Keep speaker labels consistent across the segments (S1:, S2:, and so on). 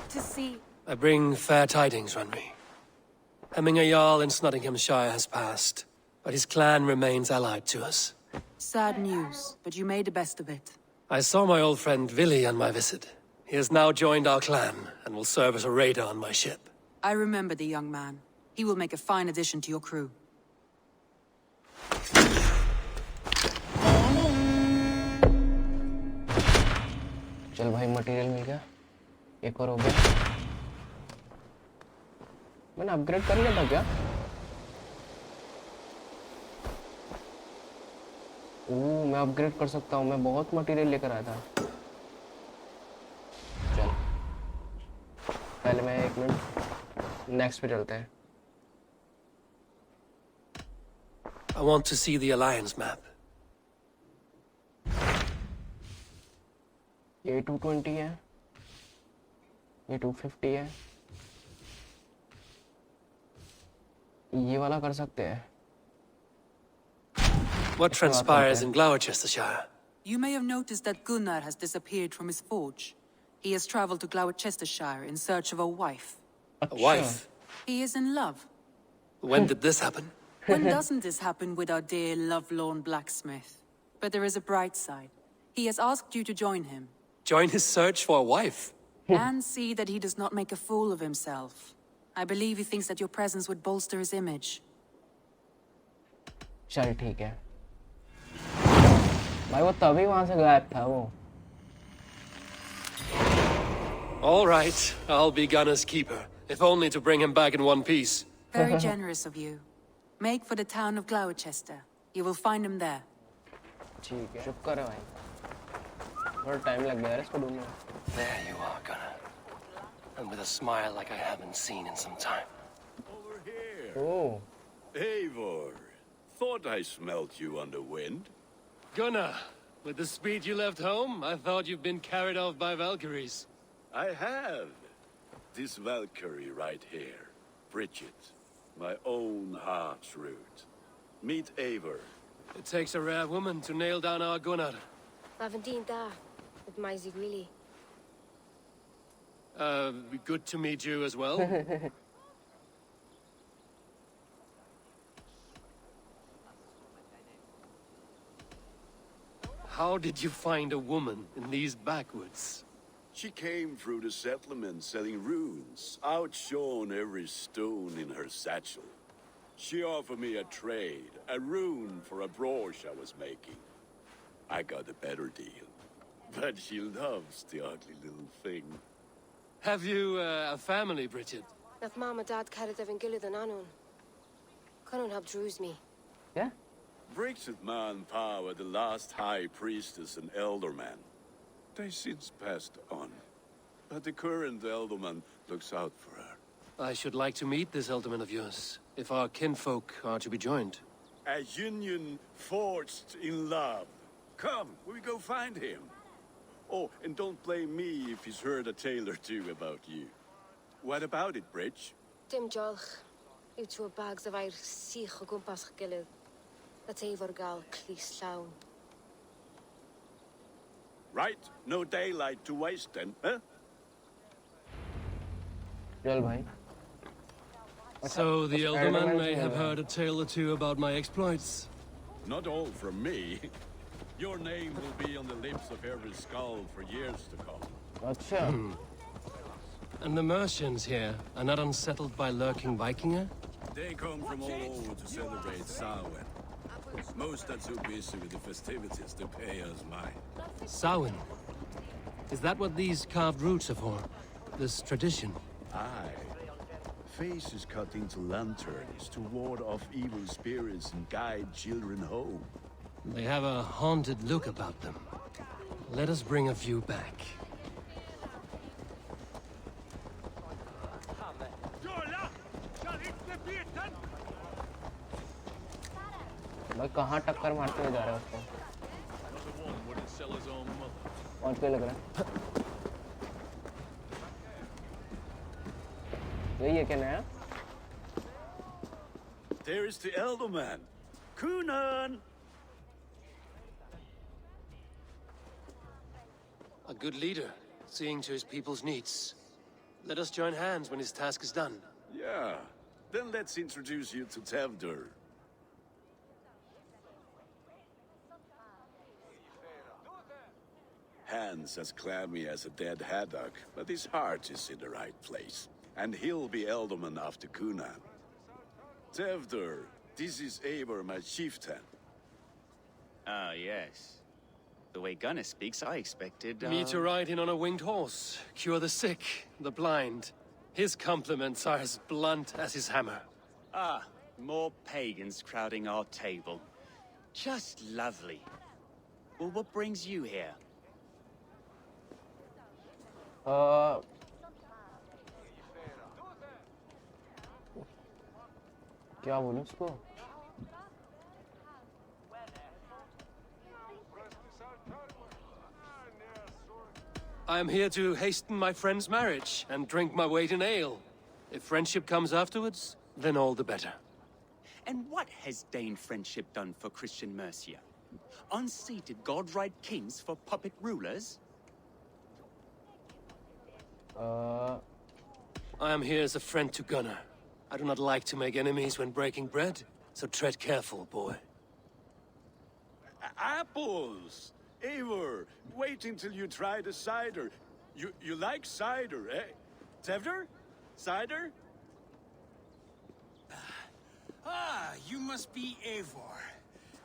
S1: Good to see.
S2: I bring fair tidings, Runry. Hemminger Jarl in Nottinghamshire has passed, but his clan remains allied to us.
S1: Sad news, but you made the best of it.
S2: I saw my old friend Villy on my visit. He has now joined our clan, and will serve as a raider on my ship.
S1: I remember the young man. He will make a fine addition to your crew.
S3: चल भाई material मिल गया एक और हो गया मैंने upgrade कर लिया था क्या मैं अपग्रेड कर सकता हूँ मैं बहुत मटेरियल लेकर आया था चल पहले मैं एक मिनट नेक्स्ट पे चलते हैं
S2: I want to see the Alliance map.
S3: ये 220 है ये 250 है ये वाला कर सकते हैं
S2: What transpires in Gloucestershire?
S1: You may have noticed that Gunnar has disappeared from his forge. He has traveled to Gloucestershire in search of a wife.
S2: A wife?
S1: He is in love.
S2: When did this happen?
S1: When doesn't this happen with our dear lovelorn blacksmith? But there is a bright side. He has asked you to join him.
S2: Join his search for a wife?
S1: And see that he does not make a fool of himself. I believe he thinks that your presence would bolster his image.
S3: चल ठीक है भाई वो तभी वहां से गायब था वो
S2: All right, I'll be Gunner's keeper, if only to bring him back in one piece.
S1: Very generous of you. Make for the town of Gloucester. You will find him there.
S3: ठीक है शुक्र है भाई थोड़ा टाइम लग गया यार इसको ढूंढने
S2: There you are, Gunner. And with a smile like I haven't seen in some time.
S4: Over here.
S3: Oh.
S4: Eivor. Thought I smelt you on the wind.
S2: Gunner, with the speed you left home, I thought you'd been carried off by Valkyries.
S4: I have. This Valkyrie right here. Bridget. My own heart's root. Meet Eivor.
S2: It takes a rare woman to nail down our Gunnar.
S5: Lavendine da, with my Zigwili.
S2: Good to meet you as well. How did you find a woman in these backwoods?
S4: She came through the settlement selling runes, outshone every stone in her satchel. She offered me a trade, a rune for a brooch I was making. I got a better deal. But she loves the ugly little thing.
S2: Have you a family, Bridget?
S5: Nath mom and dad carried Evan Gillid and Anun. Conan helped druise me.
S3: Yeah?
S4: Bridget Manpower, the last high priestess and elderman. They since passed on. But the current elderman looks out for her.
S2: I should like to meet this elderman of yours, if our kinfolk are to be joined.
S4: A union forged in love. Come, we go find him. Oh, and don't blame me if he's heard a tale or two about you. What about it, Bridge?
S5: Dim Jolch. You two bags of air sich o gwmpas Gillid. That Eivor gal clis llawn.
S4: Right, no daylight to waste then, huh?
S3: चल भाई
S2: So the elderman may have heard a tale or two about my exploits.
S4: Not all from me. Your name will be on the lips of every skull for years to come.
S3: अच्छा
S2: And the Mercians here are not unsettled by lurking Vikinger?
S4: They come from all over to celebrate Samhain. Most are too busy with the festivities to pay us mind.
S2: Samhain? Is that what these carved roots are for? This tradition?
S4: Aye. Faces cut into lanterns to ward off evil spirits and guide children home.
S2: They have a haunted look about them. Let us bring a few back.
S3: भाई कहाँ टक्कर मारते हुए जा रहा है उसको पहुंच पे लग रहा है यही है क्या नया
S4: There is the elderman. Kunan!
S2: A good leader, seeing to his people's needs. Let us join hands when his task is done.
S4: Yeah. Then let's introduce you to Tevder. Hands as clammy as a dead haddock, but his heart is in the right place. And he'll be Ealdorman after Cunan. Tevder, this is Eivor, my chieftain.
S6: Ah, yes. The way Gunnar speaks, I expected,
S2: Me to ride in on a winged horse, cure the sick, the blind. His compliments are as blunt as his hammer.
S6: Ah, more pagans crowding our table. Just lovely. Well, what brings you here?
S3: क्या बोलूं उसको?
S2: I am here to hasten my friend's marriage and drink my weight in ale. If friendship comes afterwards, then all the better.
S6: And what has Dane friendship done for Christian Mercia? Unseated godright kings for puppet rulers?
S2: I am here as a friend to Gunnar. I do not like to make enemies when breaking bread, so tread careful, boy.
S4: Apples! Eivor, wait until you try the cider. You like cider, eh? Tevder? Cider?
S7: Ah, you must be Eivor.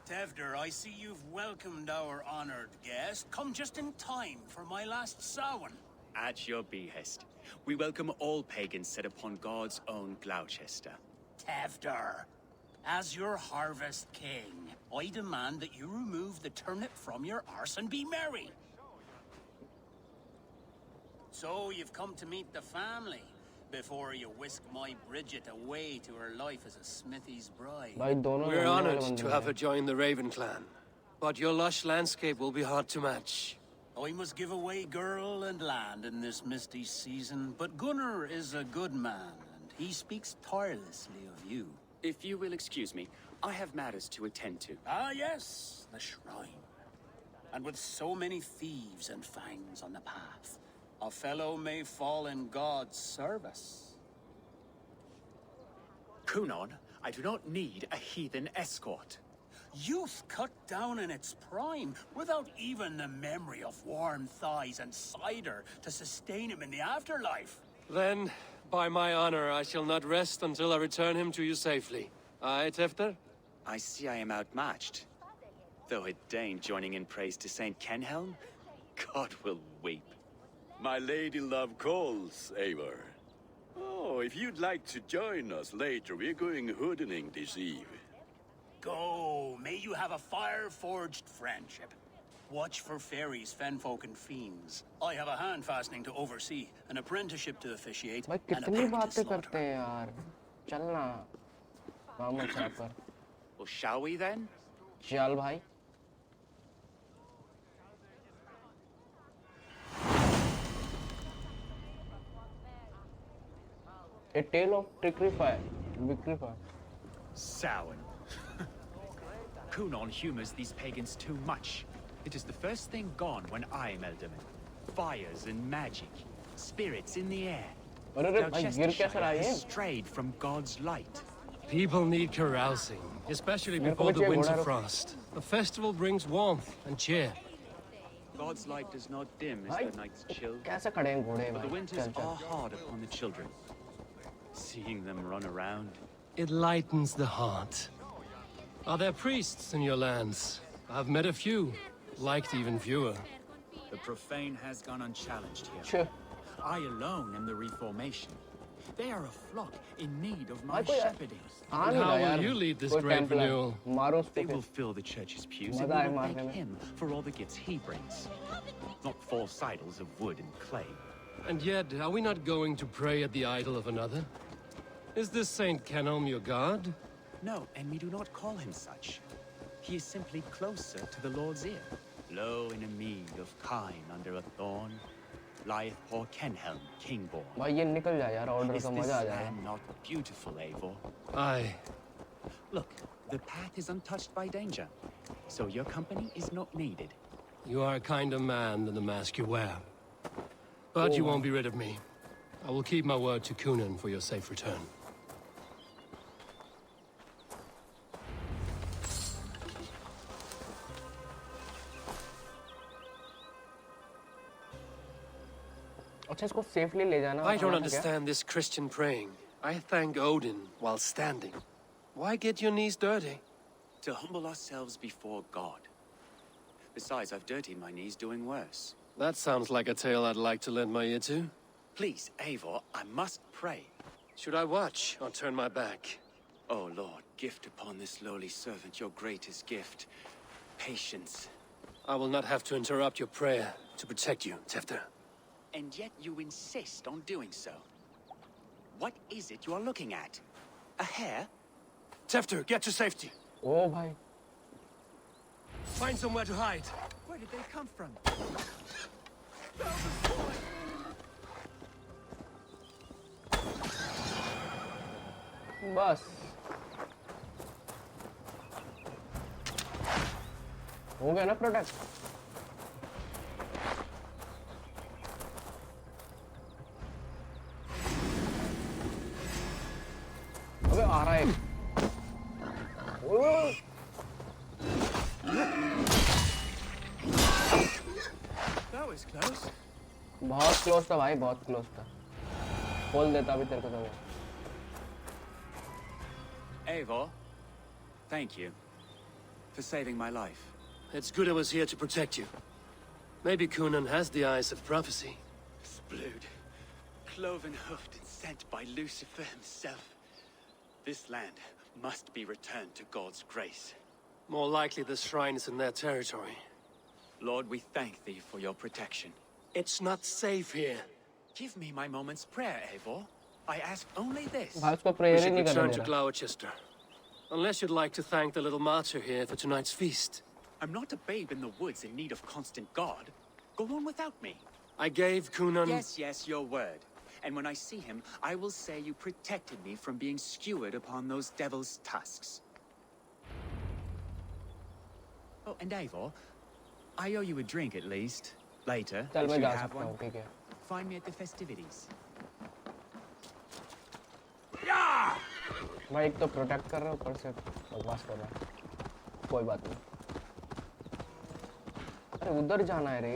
S7: Tevder, I see you've welcomed our honored guest. Come just in time for my last Samhain.
S6: At your behest. We welcome all pagans set upon God's own Gloucester.
S7: Tevder, as your harvest king, I demand that you remove the turnip from your arse and be merry. So you've come to meet the family before you whisk my Bridget away to her life as a smithy's bride.
S3: भाई दोनों
S2: We're
S3: लड़ने वाले
S2: honored
S3: बंदे
S2: to
S3: हैं।
S2: have her join the Raven clan. But your lush landscape will be hard to match.
S7: I must give away girl and land in this misty season, but Gunnar is a good man, and he speaks tirelessly of you.
S6: If you will excuse me, I have matters to attend to.
S7: Ah, yes, the shrine. And with so many thieves and fangs on the path, a fellow may fall in God's service.
S6: Cunon, I do not need a heathen escort.
S7: Youth cut down in its prime, without even the memory of warm thighs and cider to sustain him in the afterlife.
S2: Then, by my honor, I shall not rest until I return him to you safely. Aye, Tefter?
S6: I see I am outmatched. Though a Dane joining in praise to Saint Kenhelm, God will weep.
S4: My lady love calls, Eivor. Oh, if you'd like to join us later, we're going hoodening this eve.
S7: Go, may you have a fire-forged friendship. Watch for fairies, fenfolk, and fiends. I have a hand fastening to oversee, an apprenticeship to officiate,
S3: भाई
S7: and a
S3: कितनी
S7: pack to
S3: बातें करते
S7: slaughter.
S3: हैं यार। चलना। काम अच्छा कर।
S6: Well, shall we then?
S3: चल भाई। A tale of trickery victory fire.
S8: Samhain. Cunon humors these pagans too much. It is the first thing gone when I am Ealdorman. Fires and magic, spirits in the air.
S3: अरे रे भाई गिर कैसे रहा है?
S8: has strayed from God's light.
S2: People need carousing, especially
S3: मेरे को
S2: before
S3: भी
S2: the
S3: चाहिए
S2: winter
S3: घोड़ा।
S2: frost. A festival brings warmth and cheer.
S6: God's light does not dim as
S3: भाई
S6: the night's chill,
S3: कैसे खड़े हैं घोड़े
S6: but the
S3: भाई?
S6: winters
S3: चल
S6: are
S3: चल।
S6: hard upon the children. Seeing them run around.
S2: It lightens the heart. Are there priests in your lands? I've met a few, liked even fewer.
S8: The profane has gone unchallenged here.
S3: Sure.
S8: I alone am the reformation. They are a flock in need of my
S3: भाई कोई
S8: shepherding.
S3: Uh
S2: And
S3: नहीं
S2: how
S3: रहा
S2: will
S3: यार।
S2: you lead this
S3: कोई
S2: great
S3: temple है।
S2: renewal?
S3: मारो उसको
S6: They
S3: फिर।
S6: will fill the church's pews and
S3: मजा आए
S6: we will
S3: मारने
S6: thank
S3: में।
S6: him for all the gifts he brings. Not 4 sidles of wood and clay.
S2: And yet, are we not going to pray at the idol of another? Is this Saint Kenelm your god?
S6: No, and we do not call him such. He is simply closer to the Lord's ear. Low in a mead of kine under a thorn, lieth poor Kenhelm, kingborn.
S3: भाई ये निकल जाए यार order
S6: Is
S3: का
S6: this
S3: मजा आ जाएगा।
S6: land not beautiful, Eivor?
S2: Aye.
S6: Look, the path is untouched by danger, so your company is not needed.
S2: You are a kinder man than the mask you wear. But you won't be rid of me. I will keep my word to Kunan for your safe return.
S3: अच्छा इसको safely ले जाना
S2: I don't
S3: आना था क्या?
S2: understand this Christian praying. I thank Odin while standing. Why get your knees dirty?
S6: To humble ourselves before God. Besides, I've dirtied my knees doing worse.
S2: That sounds like a tale I'd like to lend my ear to.
S6: Please, Eivor, I must pray.
S2: Should I watch or turn my back?
S6: Oh Lord, gift upon this lowly servant your greatest gift. Patience.
S2: I will not have to interrupt your prayer to protect you, Tefter.
S6: And yet you insist on doing so. What is it you are looking at? A hare?
S2: Tefter, get to safety.
S3: ओ भाई
S2: Find somewhere to hide.
S8: Where did they come from?
S3: बस हो गया ना product अबे आ रहा है ओह!
S8: That was close.
S3: बहुत close था भाई बहुत क्लोज था खोल देता अभी तेरे को तो मैं
S6: Eivor, thank you for saving my life.
S2: It's good I was here to protect you. Maybe Kunan has the eyes of prophecy.
S6: Splood, cloven-hoofed and sent by Lucifer himself. This land must be returned to God's grace.
S2: More likely the shrine is in their territory.
S6: Lord, we thank thee for your protection.
S2: It's not safe here.
S6: Give me my moment's prayer, Eivor. I ask only this.
S3: भाई उसको
S2: We
S3: prayer he
S2: should
S3: नहीं करने
S2: return
S3: they
S2: to
S3: रहा
S2: Gloucester. Unless you'd like to thank the little martyr here for tonight's feast.
S6: I'm not a babe in the woods in need of constant guard. Go on without me.
S2: I gave Kunan...
S6: Yes, your word. And when I see him, I will say you protected me from being skewered upon those devil's tusks. Oh, and Eivor, I owe you a drink at least. Later,
S3: चल
S6: if
S3: मैं
S6: you
S3: जा
S6: have
S3: सकता
S6: one,
S3: हूँ ठीक है
S6: find me at the festivities.
S3: मैं एक तो प्रोटेक्ट कर रहा हूँ ऊपर से बकवास कर रहा है कोई बात नहीं अरे उधर जाना है रे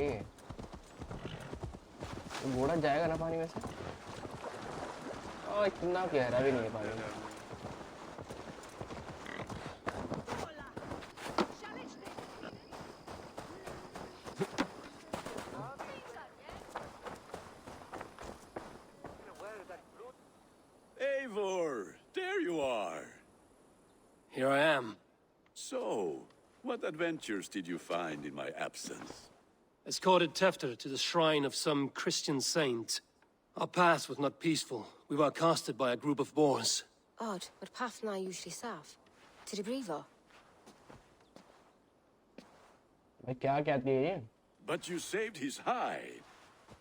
S3: तो घोड़ा जाएगा ना पानी में से इतना गहरा भी नहीं है पानी
S4: Eivor, there you are.
S2: Here I am.
S4: So, what adventures did you find in my absence?
S2: Escorted Tefter to the shrine of some Christian saint. Our path was not peaceful. We were accosted by a group of boars.
S5: Odd, but path na usually safe. To the Brevo.
S3: भाई क्या कहती है ये
S4: But you saved his hide.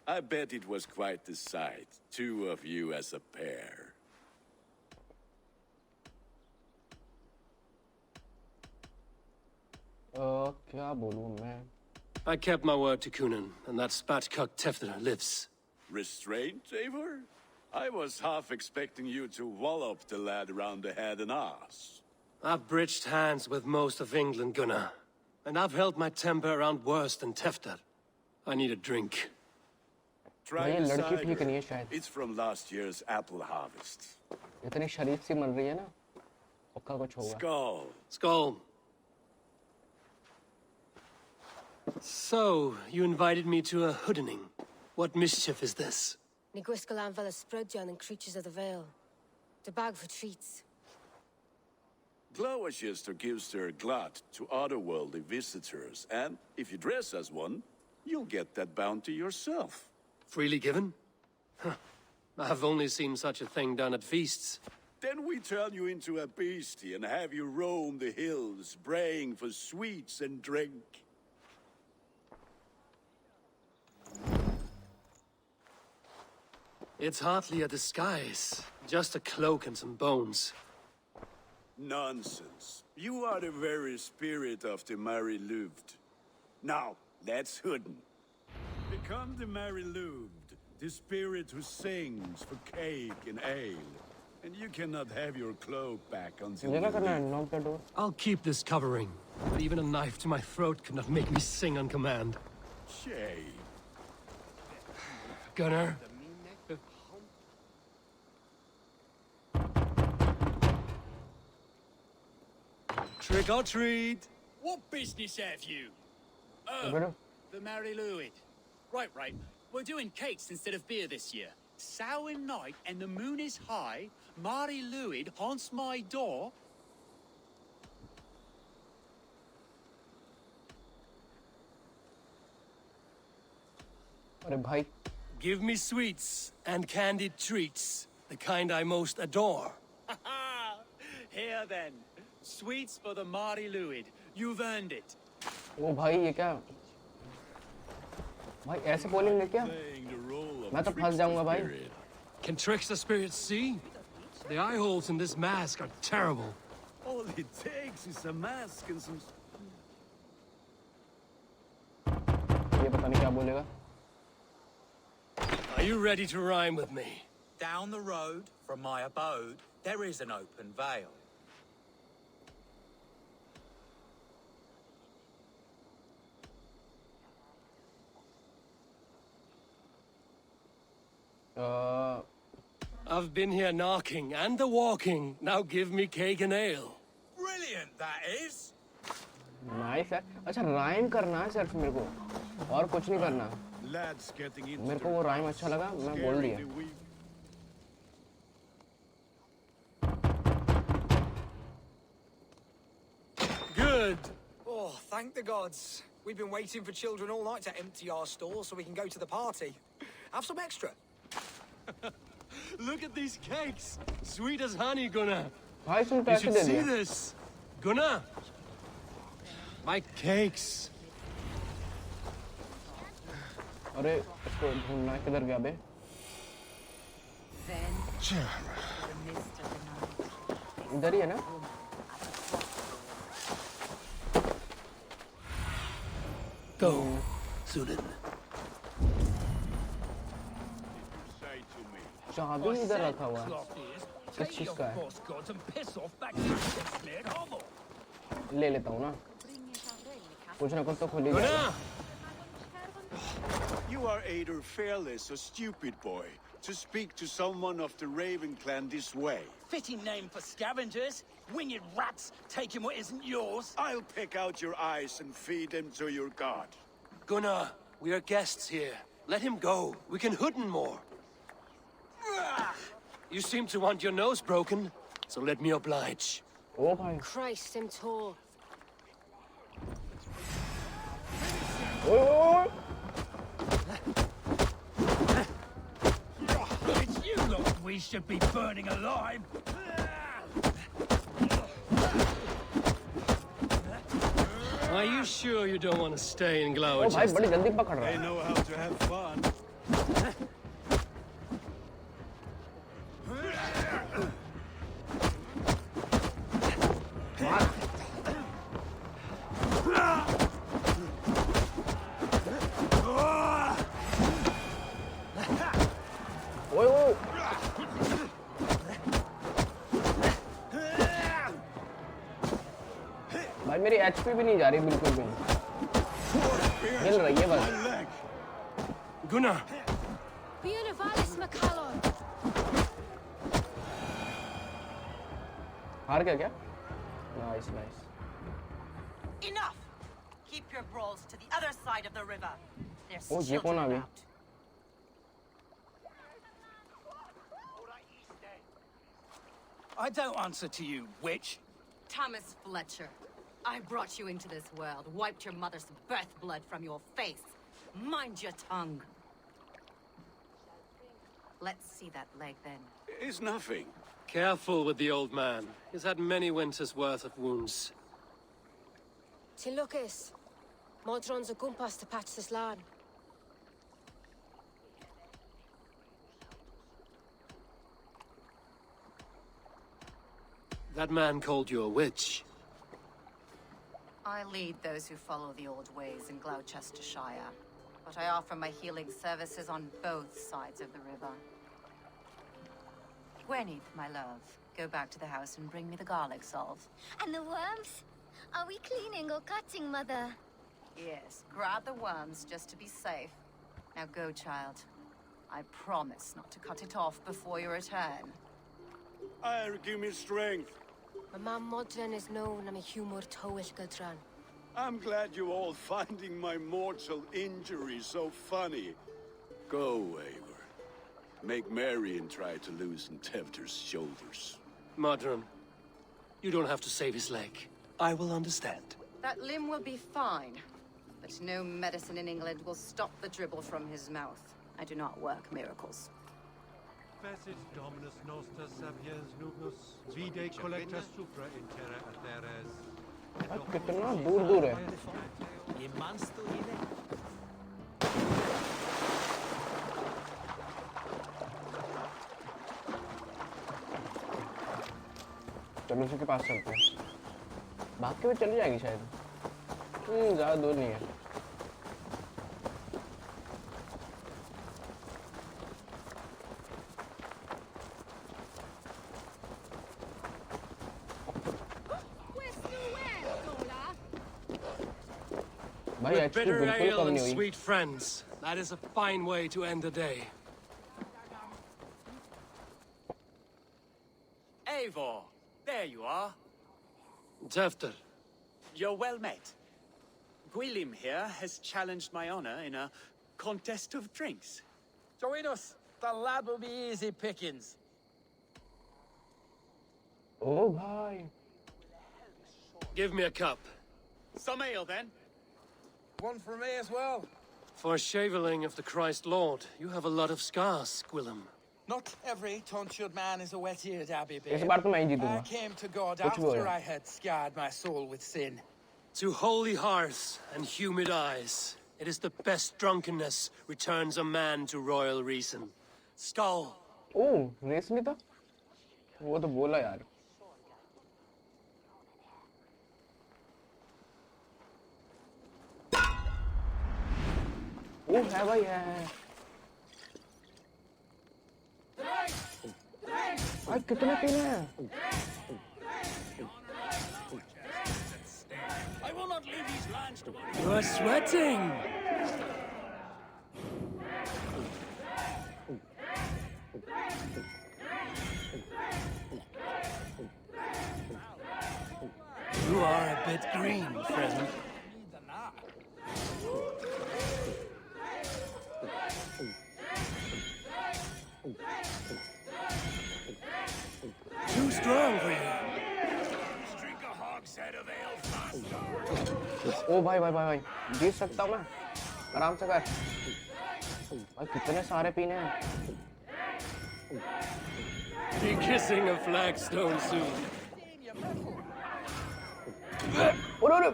S4: I bet it was quite the sight, two of you as a pair.
S3: क्या बोलूं मैं
S2: I kept my word to Kunan, and that spatcock Tefter lives.
S4: Restraint, Eivor? I was half expecting you to wallop the lad around the head and ass.
S2: I've bridged hands with most of England, Gunnar. And I've held my temper around worse than Tefter. I need a drink.
S4: Try
S3: भाई,
S4: the
S3: लड़की ठीक
S4: cider.
S3: नहीं है शायद
S4: It's from last year's apple harvest.
S3: इतनी शरीफ सी मन रही है ना पक्का कुछ होगा
S4: Skull.
S2: Skull. So, you invited me to a hoodening. What mischief is this?
S5: Ni gwisgalan vela sprudjan and creatures of the Vale. The bag for treats.
S4: Gloucester gives their glut to otherworldly visitors, and if you dress as one, you'll get that bounty yourself.
S2: Freely given? Huh. I've only seen such a thing done at feasts.
S4: Then we turn you into a beastie and have you roam the hills, braying for sweets and drink.
S2: It's hardly a disguise. Just a cloak and some bones.
S4: Nonsense. You are the very spirit of the Mary Louved. Now, let's hooden. Become the Mary Louved, The spirit who sings for cake and ale. And you cannot have your cloak back until
S3: मुझे क्या
S4: you
S3: करना है?
S4: leave.
S3: Knock the door.
S2: I'll keep this covering, but even a knife to my throat could not make me sing on command.
S4: Shame.
S2: Gunnar, trick or treat.
S8: What business have you?
S3: Better.
S8: The Mary Louis. Right. We're doing cakes instead of beer this year. Samhain night and the moon is high. Mary Louis haunts my door.
S3: अरे भाई
S2: Give me sweets and candied treats, the kind I most adore.
S8: Here then. Sweets for the Mary Louis. You've earned it.
S3: ओ भाई ये क्या भाई ऐसे बोलेंगे क्या
S4: Playing the role of
S3: मैं तो फंस जाऊंगा भाई
S4: spirit.
S2: Can trickster spirits see? The eye holes in this mask are terrible.
S4: All it takes is a mask and some...
S3: ये पता नहीं क्या बोलेगा
S2: Are you ready to rhyme with me?
S9: Down the road from my abode, there is an open vale.
S2: I've been here knocking and the walking. Now give me cake and ale.
S9: Brilliant, that is!
S3: Nice है अच्छा rhyme करना है सिर्फ मेरे को और कुछ नहीं करना
S4: Lads getting into
S3: मेरे को वो राइम अच्छा लगा मैं बोल
S4: scaring
S3: दिया
S4: the weak.
S2: Good.
S10: Oh, thank the gods. We've been waiting for children all night to empty our stores so we can go to the party. Have some extra.
S2: Look at these cakes. Sweet as honey, Gunnar.
S3: भाई तुम
S2: You
S3: पैसे
S2: should
S3: they
S2: see
S3: दिया
S2: this. Gunnar. My cakes.
S3: अरे इसको ढूंढना है किधर गया बे
S1: Then, the mist of the night.
S3: इधर ही है ना
S2: Go, Zulin.
S4: Say to me.
S3: चाबी इधर रखा हुआ है किस चीज का है ले लेता हूँ ना कुछ ना कुछ तो खुल ही जाएगा
S2: Gunnar.
S4: You are either fearless or stupid, boy, to speak to someone of the Raven clan this way.
S7: Fitting name for scavengers. Winged rats taking what isn't yours.
S4: I'll pick out your eyes and feed them to your god.
S2: Gunnar, we are guests here. Let him go. We can hooden more. You seem to want your nose broken, so let me oblige.
S3: ओ भाई
S5: Christ, him tall.
S3: ओए
S7: It's you lot we should be burning alive.
S2: Are you sure you don't want to stay in
S3: O
S2: Glower?
S3: भाई बड़ी जल्दी पकड़ रहा
S4: They
S3: है
S4: know how to have fun.
S3: ओए ओए भाई मेरी एचपी भी नहीं जा रही बिल्कुल भी हिल रही है बस
S4: My leg.
S2: Gunnar,
S5: Beonivalis McCallum.
S3: हार गया क्या nice nice
S11: Enough! Keep your brawls to the other side of the river. There's
S3: Oh, ये कौन आ
S11: children
S3: गई?
S11: about.
S7: I don't answer to you, witch.
S11: Thomas Fletcher, I brought you into this world, wiped your mother's birth blood from your face. Mind your tongue. Let's see that leg then.
S4: It's nothing.
S2: careful with the old man. He's had many winters' worth of wounds.
S5: Till Lucas. Modron's a gumpas to patch this land.
S2: That man called you a witch.
S11: I lead those who follow the old ways in Gloucestershire. but I offer my healing services on both sides of the river. Gwyneth, my love, go back to the house and bring me the garlic salve.
S12: And the worms? Are we cleaning or cutting, Mother?
S11: Yes, grab the worms just to be safe. Now go, child. I promise not to cut it off before you return.
S4: Give me strength.
S5: My mam modern is known am a humor towish gadran.
S4: I'm glad you all finding my mortal injury so funny. Go, Eivor. Make Marion try to loosen Tevter's shoulders.
S2: Modron, you don't have to save his leg. I will understand.
S11: That limb will be fine, but no medicine in England will stop the dribble from his mouth. I do not work miracles.
S13: Facit Dominus Noster Sapiens Nugus, Vide Collecta Supra in Terra Ateres.
S3: कितना दूर दूर है
S13: ये मांस तो ये है
S3: चलो उसी के पास चलते हैं भाग के भी चली जाएगी शायद ज़्यादा दूर नहीं है
S2: With bitter ale and sweet friends, that is a fine way to end the day.
S8: Eivor, there you are.
S2: Tefter.
S8: You're well met. Gwilym here has challenged my honor in a contest of drinks.
S10: Join us. The lad will be easy pickings.
S3: Oh, bhai.
S2: Give me a cup.
S8: Some ale, then.
S10: One for me as well.
S2: For shaveling of the Christ Lord, you have a lot of scars, Gwilym.
S10: Not every tonsured man is a wet-eared Abbey
S3: इस
S10: babe.
S3: बार तो मैं ही जीतूंगा
S10: I came to God
S3: कुछ भी हो
S10: after
S3: जाए
S10: I had scarred my soul with sin.
S2: To holy hearths and humid eyes, it is the best drunkenness returns a man to royal reason. Skull.
S3: Oh race नहीं था वो तो बोला यार ओह है भाई है भाई कितने पीने हैं
S7: I will not leave these lands to
S2: You are sweating. You are a bit green, friend. Too strong for you.
S7: drink a hogshead of ale faster.
S3: ओ भाई भाई भाई भाई जीत सकता हूँ मैं आराम से कर भाई कितने सारे पीने हैं
S2: Be kissing a flagstone soon.
S3: अरे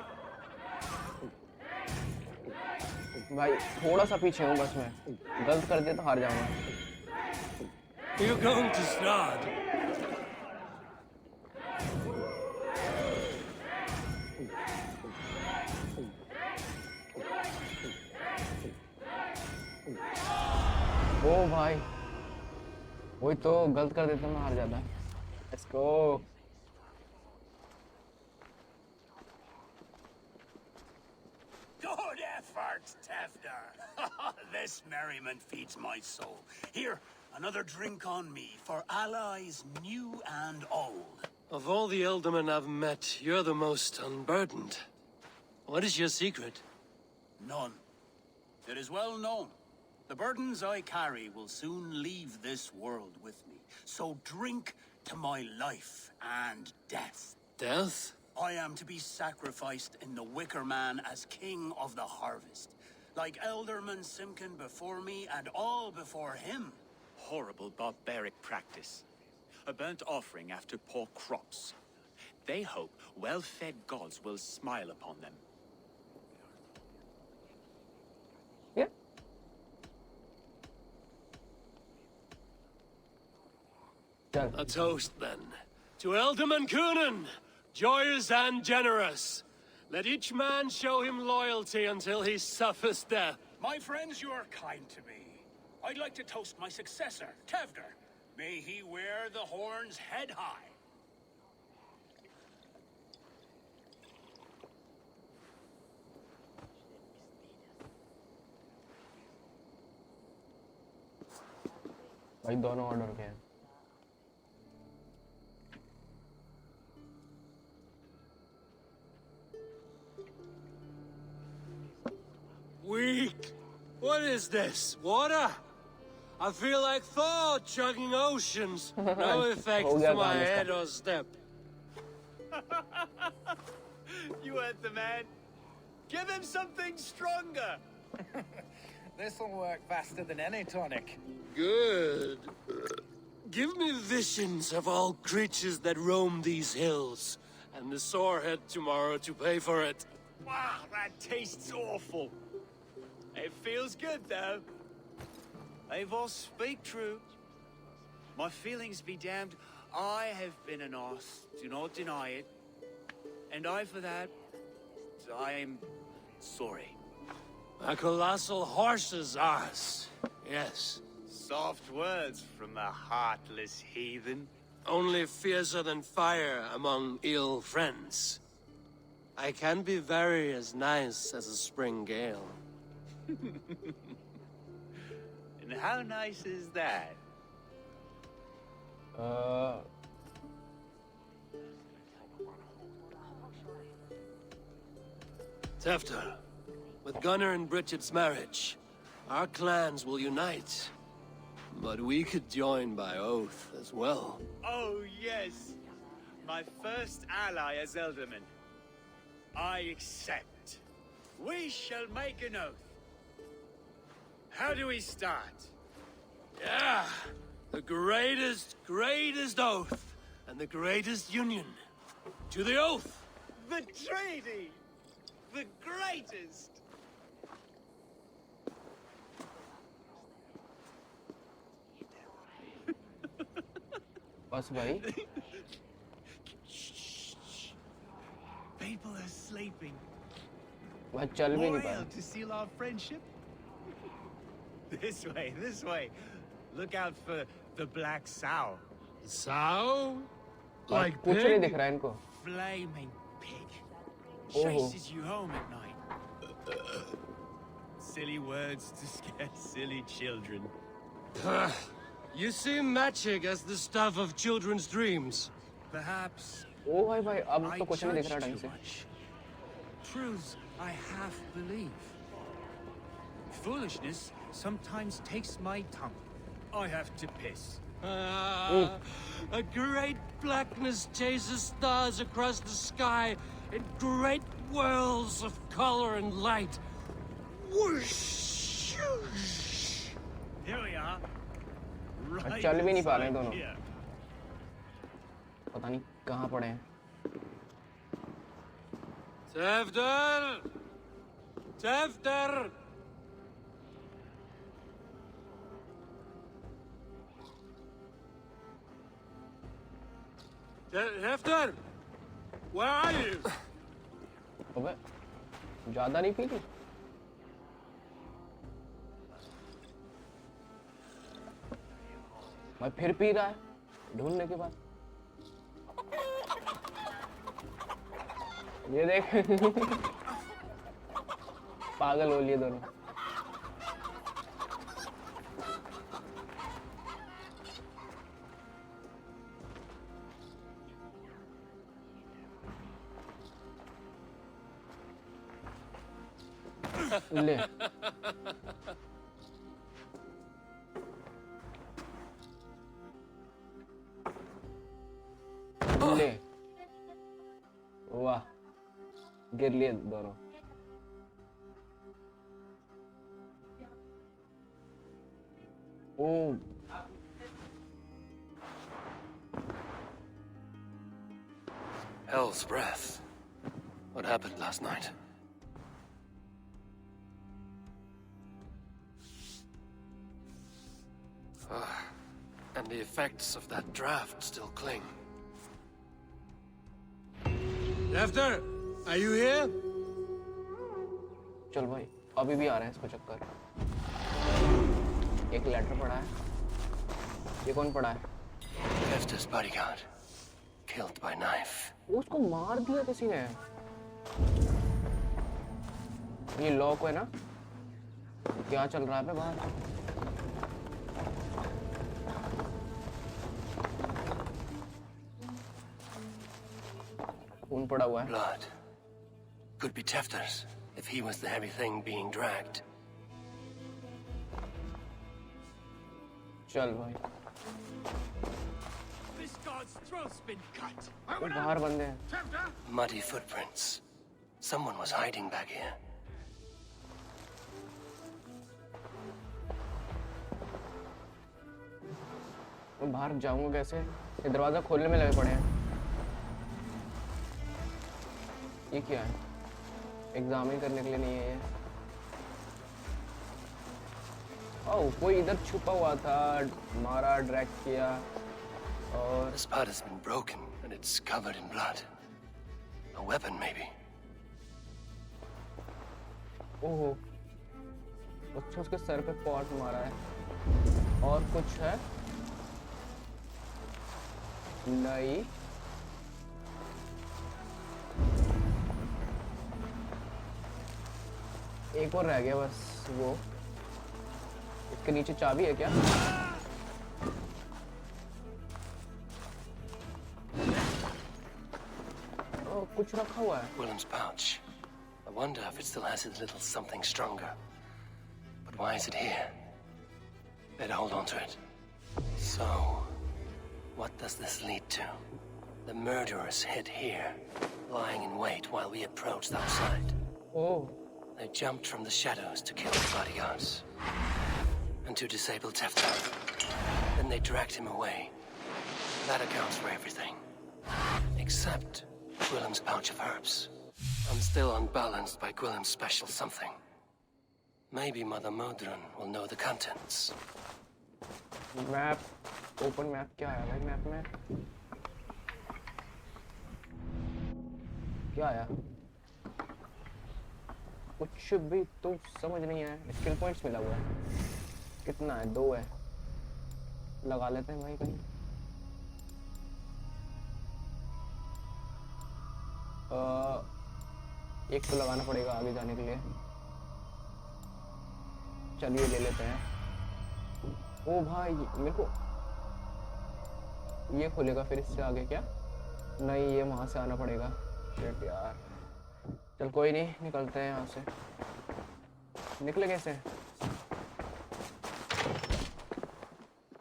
S3: भाई थोड़ा सा पीछे हूँ बस मैं गलत कर दिया तो हार जाऊंगा
S2: You're going to start.
S3: ओ भाई वही तो गलत कर देता मैं हार जाता let's go
S7: Good effort, Tefter. This merriment feeds my soul. Here, another drink on me for allies new and old.
S2: Of all the Eldermen I've met, you're the most unburdened. What is your secret?
S7: None. It is well known. The burdens I carry will soon leave this world with me. So drink to my life and death.
S2: Death?
S7: I am to be sacrificed in the Wicker Man as king of the harvest. Like Elderman Simkin before me and all before him.
S6: Horrible barbaric practice. A burnt offering after poor crops. They hope well-fed gods will smile upon them.
S3: Yeah.
S2: A toast, then. To Elderman Coonan, joyous and generous. Let each man show him loyalty until he suffers death.
S7: My friends, you are kind to me. I'd like to toast my successor, Tevder. May he wear the horns head high.
S3: भाई दोनों order के हैं।
S2: Weak! What is this? Water? I feel like Thor chugging oceans. No effect to my head or step.
S8: You heard the man. Give him something stronger.
S10: This'll work faster than any tonic.
S2: Good. Give me visions of all creatures that roam these hills, and the sorehead tomorrow to pay for it.
S8: Wow, that tastes awful. It feels good, though. Eivor, speak true. My feelings be damned. I have been an arse. Do not deny it. And I, for that, I am sorry.
S2: A colossal horse's arse. Yes.
S8: Soft words from the heartless heathen.
S2: Only fiercer than fire among ill friends. I can be very as nice as a spring gale.
S8: And how nice is that?
S2: Tefter, with Gunnar and Bridget's marriage, our clans will unite. But we could join by oath as well.
S8: Oh, yes. My first ally as Elderman. I accept. We shall make an oath. How do we start?
S2: Yeah! The greatest oath, and the greatest union. To the oath!
S8: The treaty! The greatest!
S3: बस भाई
S6: People are sleeping.
S3: मैं चल भी नहीं
S6: More
S3: पाया।
S6: ale to seal our friendship?
S8: This way. Look out for the black sow.
S2: Sow?
S3: Like कुछ नहीं दिख रहा है इनको।
S8: Flaming pig.
S3: Oh.
S8: Chases you home at night. Silly words to scare silly children.
S2: You seem magic as the stuff of children's dreams.
S8: Perhaps
S3: ओ भाई अब
S8: I
S3: तो कुछ नहीं दिख
S8: judge
S3: रहा ढंग
S8: too
S3: से।
S8: much. Truths I half believe. Foolishness sometimes takes my tongue. I have to piss.
S2: A great blackness chases stars across the sky in great whirls of color and light. Whoosh!
S8: Here we are. Right
S3: चल भी नहीं पा रहे हैं
S8: inside
S3: दोनों।
S8: here.
S3: पता नहीं कहाँ पड़े हैं।
S2: Tefter! Tefter! Tefter! Where are you?
S3: अबे ज़्यादा नहीं पी ली? मैं फिर पी रहा है ढूंढने के बाद। ये देख पागल हो लिए दोनों। ले ले वाह गिर लिए दोनों। ओ
S2: Hell's breath. What happened last night? And the effects of that draft still cling. Tefter, are you here?
S3: चल भाई अभी भी आ रहे हैं इसको चक्कर। एक लेटर पड़ा है। ये कौन पड़ा है?
S2: Hefter's bodyguard, killed by knife.
S3: उसको मार दिया किसी ने। ये लॉक है ना? क्या चल रहा है पे बाहर? खून पड़ा हुआ है।
S2: Blood. Could be Tefter's, if he was the heavy thing being dragged.
S3: चल भाई।
S13: This guard's throat's been cut.
S3: वो बाहर बंदे हैं।
S2: Muddy footprints. Someone was hiding back here.
S3: मैं बाहर जाऊंगा कैसे? ये दरवाजा खोलने में लगे पड़े हैं। ये क्या है? एग्जामिन करने के लिए नहीं है ये। ओह, कोई इधर छुपा हुआ था, मारा, ड्रैग किया और
S2: This part has been broken and it's covered in blood. A weapon, maybe.
S3: ओहो, अच्छा उसके सर पे पॉट मारा है। और कुछ है? नहीं। एक और रह गया बस वो। इसके नीचे चाबी है क्या? ओ, कुछ रखा हुआ है।
S2: Willem's pouch. I wonder if it still has a little something stronger. But why is it here? Better hold on to it. So, what does this lead to? The murderers hid here, lying in wait while we approached outside.
S3: Oh.
S2: They jumped from the shadows to kill the bodyguards. And to disable Tefter. Then they dragged him away. That accounts for everything. Except Gwillem's pouch of herbs. I'm still unbalanced by Gwillem's special something. Maybe Mother Modron will know the contents.
S3: Map. Open map क्या है भाई map में? क्या आया? कुछ भी तो समझ नहीं आया। स्किल पॉइंट्स मिला हुआ है। कितना है? 2 है। लगा लेते हैं भाई कहीं। एक तो लगाना पड़ेगा आगे जाने के लिए। चलिए ले लेते हैं। ओ भाई मेरे को ये खोलेगा फिर इससे आगे क्या? नहीं, ये वहां से आना पड़ेगा। शिट यार। चल कोई नहीं, निकलते हैं यहाँ से। निकले कैसे?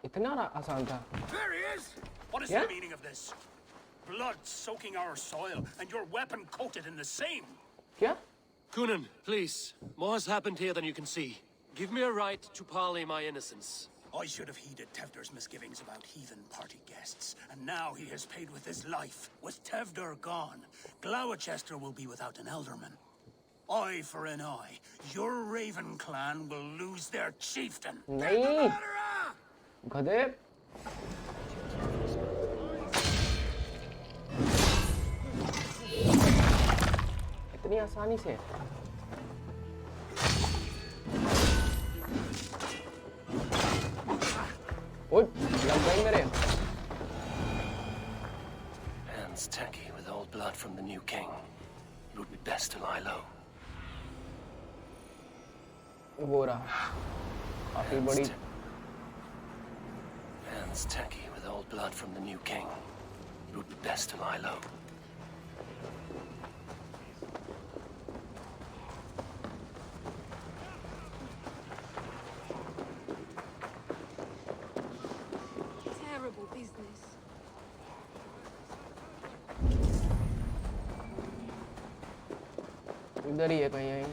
S3: इतना आसान था?
S7: There he is! What is the meaning of this? Blood soaking our soil, and your weapon coated in the same.
S3: क्या?
S2: Kunan, please. More has happened here than you can see. Give me a right to parley my innocence.
S7: I should have heeded Tevder's misgivings about heathen party guests, and now he has paid with his life. With Tevder gone, Gloucester will be without an elderman. Eye for an eye. Your Raven clan will lose their chieftain.
S3: नहीं, गधे। इतनी आसानी से? ओए, लग गई मेरे।
S2: Hands tacky with old blood from the new king. It would be best to lie low.
S3: वो रहा। काफी बड़ी।
S2: Hands tacky with old blood from the new king. It would be best to lie low.
S5: Terrible business.
S3: इधर ही है कहीं यहीं।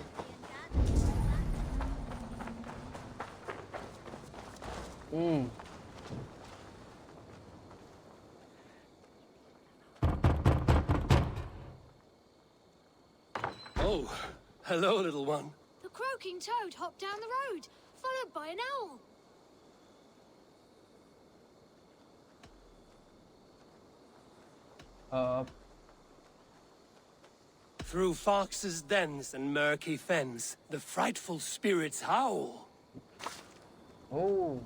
S2: Oh, hello, little one.
S12: The croaking toad hopped down the road, followed by an owl.
S2: Through foxes' dens and murky fens, the frightful spirits howl.
S3: Oh.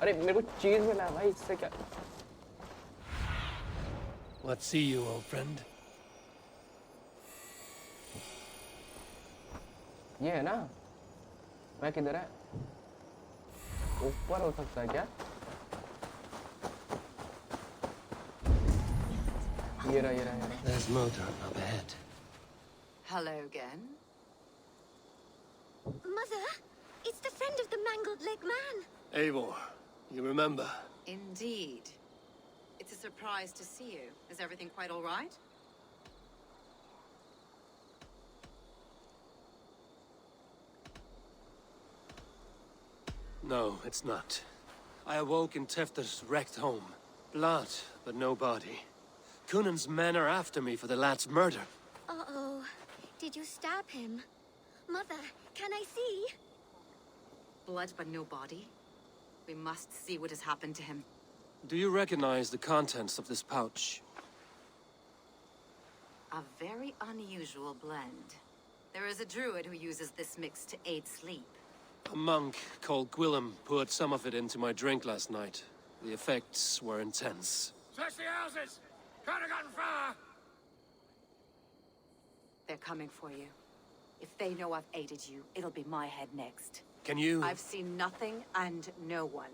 S3: अरे मेरे को चीज मिला भाई इससे क्या?
S2: What see you, old friend?
S3: ये है ना? मैं किधर है? ऊपर हो सकता है क्या? ये रहा.
S2: There's motor up ahead.
S11: Hello again.
S12: Mother, it's the friend of the mangled leg man.
S2: Eivor, you remember?
S11: Indeed. It's a surprise to see you. Is everything quite all right?
S2: No, it's not. I awoke in Tefter's wrecked home. Blood, but no body. Cunan's men are after me for the lad's murder.
S12: Uh-oh. Did you stab him? Mother, can I see?
S11: Blood but no body? We must see what has happened to him.
S2: Do you recognize the contents of this pouch?
S11: A very unusual blend. There is a druid who uses this mix to aid sleep.
S2: A monk called Gwillem poured some of it into my drink last night. The effects were intense.
S13: Search the houses! Can't have gotten far!
S11: They're coming for you. If they know I've aided you, it'll be my head next.
S2: Can you...
S11: I've seen nothing and no one.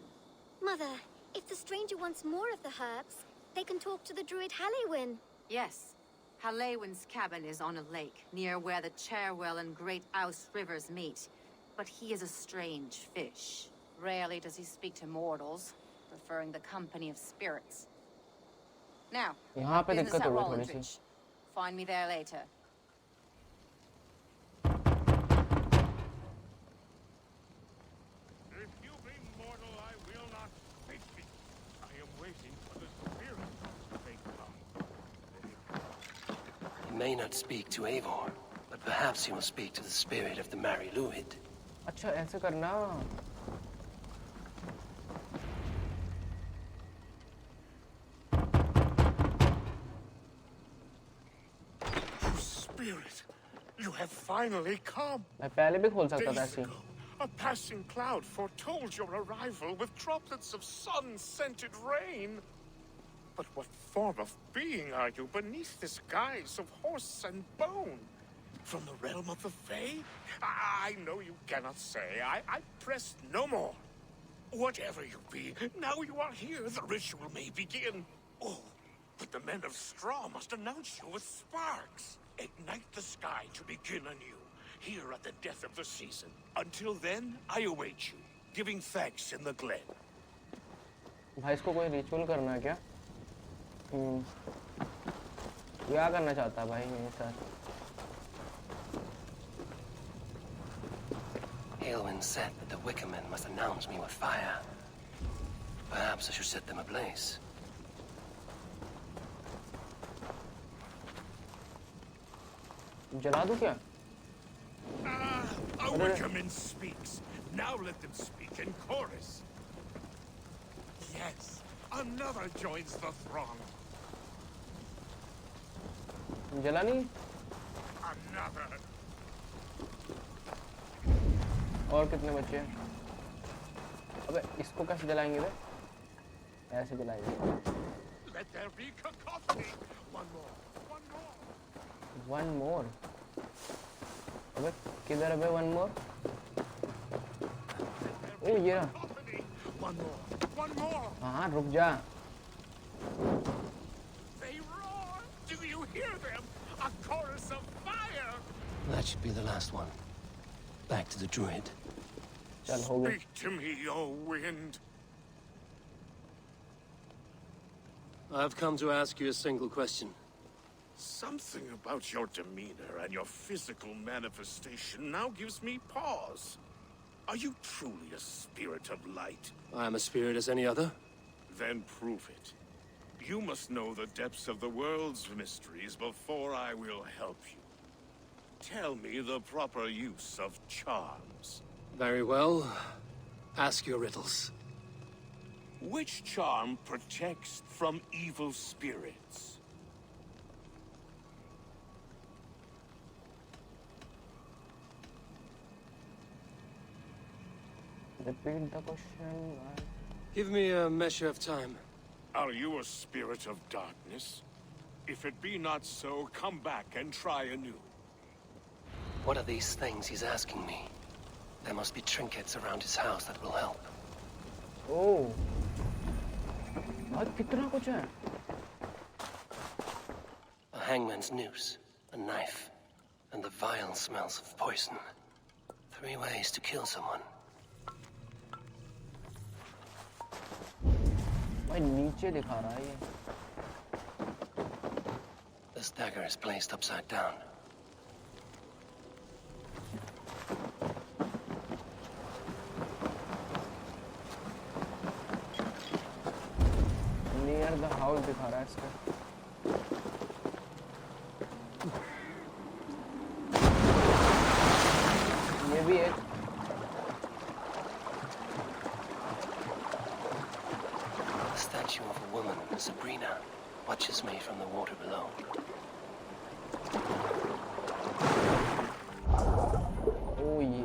S12: Mother, if the stranger wants more of the herbs, they can talk to the druid Hallywin.
S11: Yes. Hallywin's cabin is on a lake, near where the Cherwell and Great Ouse rivers meet. But he is a strange fish. Rarely does he speak to mortals, preferring the company of spirits. Now,
S3: यहाँ पे
S11: business
S3: दिक्कत
S11: at
S3: हो गई थोड़ी सी.
S11: Rollingridge. Find me there later.
S13: If you be mortal, I will not face it. I am waiting for the spirit to take part.
S2: He may not speak to Eivor, but perhaps he will speak to the spirit of the Mary Luid.
S3: अच्छा ऐसे करना.
S13: Spirit, you have finally come.
S3: मैं पहले भी खोल सकता था
S13: Days
S3: ऐसे.
S13: ago, a passing cloud foretold your arrival with droplets of sun-scented rain. But what form of being are you beneath this guise of horse and bone? From the realm of the Fae? I know you cannot say. I press no more. Whatever you be, now you are here, the ritual may begin. Oh, but the men of straw must announce you with sparks. Ignite the sky to begin anew, here at the death of the season. Until then, I await you, giving thanks in the glen.
S3: भाई इसको कोई ritual करना है क्या? क्या करना चाहता है भाई मेरे साथ?
S2: Aelwyn said that the Wickermen must announce me with fire. Perhaps I should set them ablaze.
S3: जला दूं क्या?
S13: A Wickerman speaks. Now let them speak in chorus. Yes, another joins the throng.
S3: जला नहीं?
S13: Another.
S3: और कितने बच्चे हैं? अबे इसको कैसे जलाएंगे बे? ऐसे जलाएंगे.
S13: Let there be cacophony. One more. One more.
S3: One more. अबे किधर है बे one more? ओ ये रहा.
S13: One more. One more.
S3: हाँ रुक जा.
S13: They roar. Do you hear them? A chorus of fire.
S2: That should be the last one. Back to the druid.
S3: चल हो गया.
S13: Speak to me, O wind.
S2: I've come to ask you a single question.
S13: Something about your demeanor and your physical manifestation now gives me pause. Are you truly a spirit of light?
S2: I am a spirit as any other.
S13: Then prove it. You must know the depths of the world's mysteries before I will help you. Tell me the proper use of charms.
S2: Very well. Ask your riddles.
S13: Which charm protects from evil spirits?
S3: Repeat the question.
S2: Give me a measure of time.
S13: Are you a spirit of darkness? If it be not so, come back and try anew.
S2: What are these things he's asking me? There must be trinkets around his house that will help.
S3: Oh. आज कितना कुछ है?
S2: A hangman's noose, a knife, and the vile smells of poison. 3 ways to kill someone.
S3: भाई नीचे दिखा रहा है ये.
S2: This dagger is placed upside down.
S3: Near the house दिखा रहा है इसका. ये भी एक.
S2: The statue of a woman, Sabrina, watches me from the water below.
S3: Oh ये.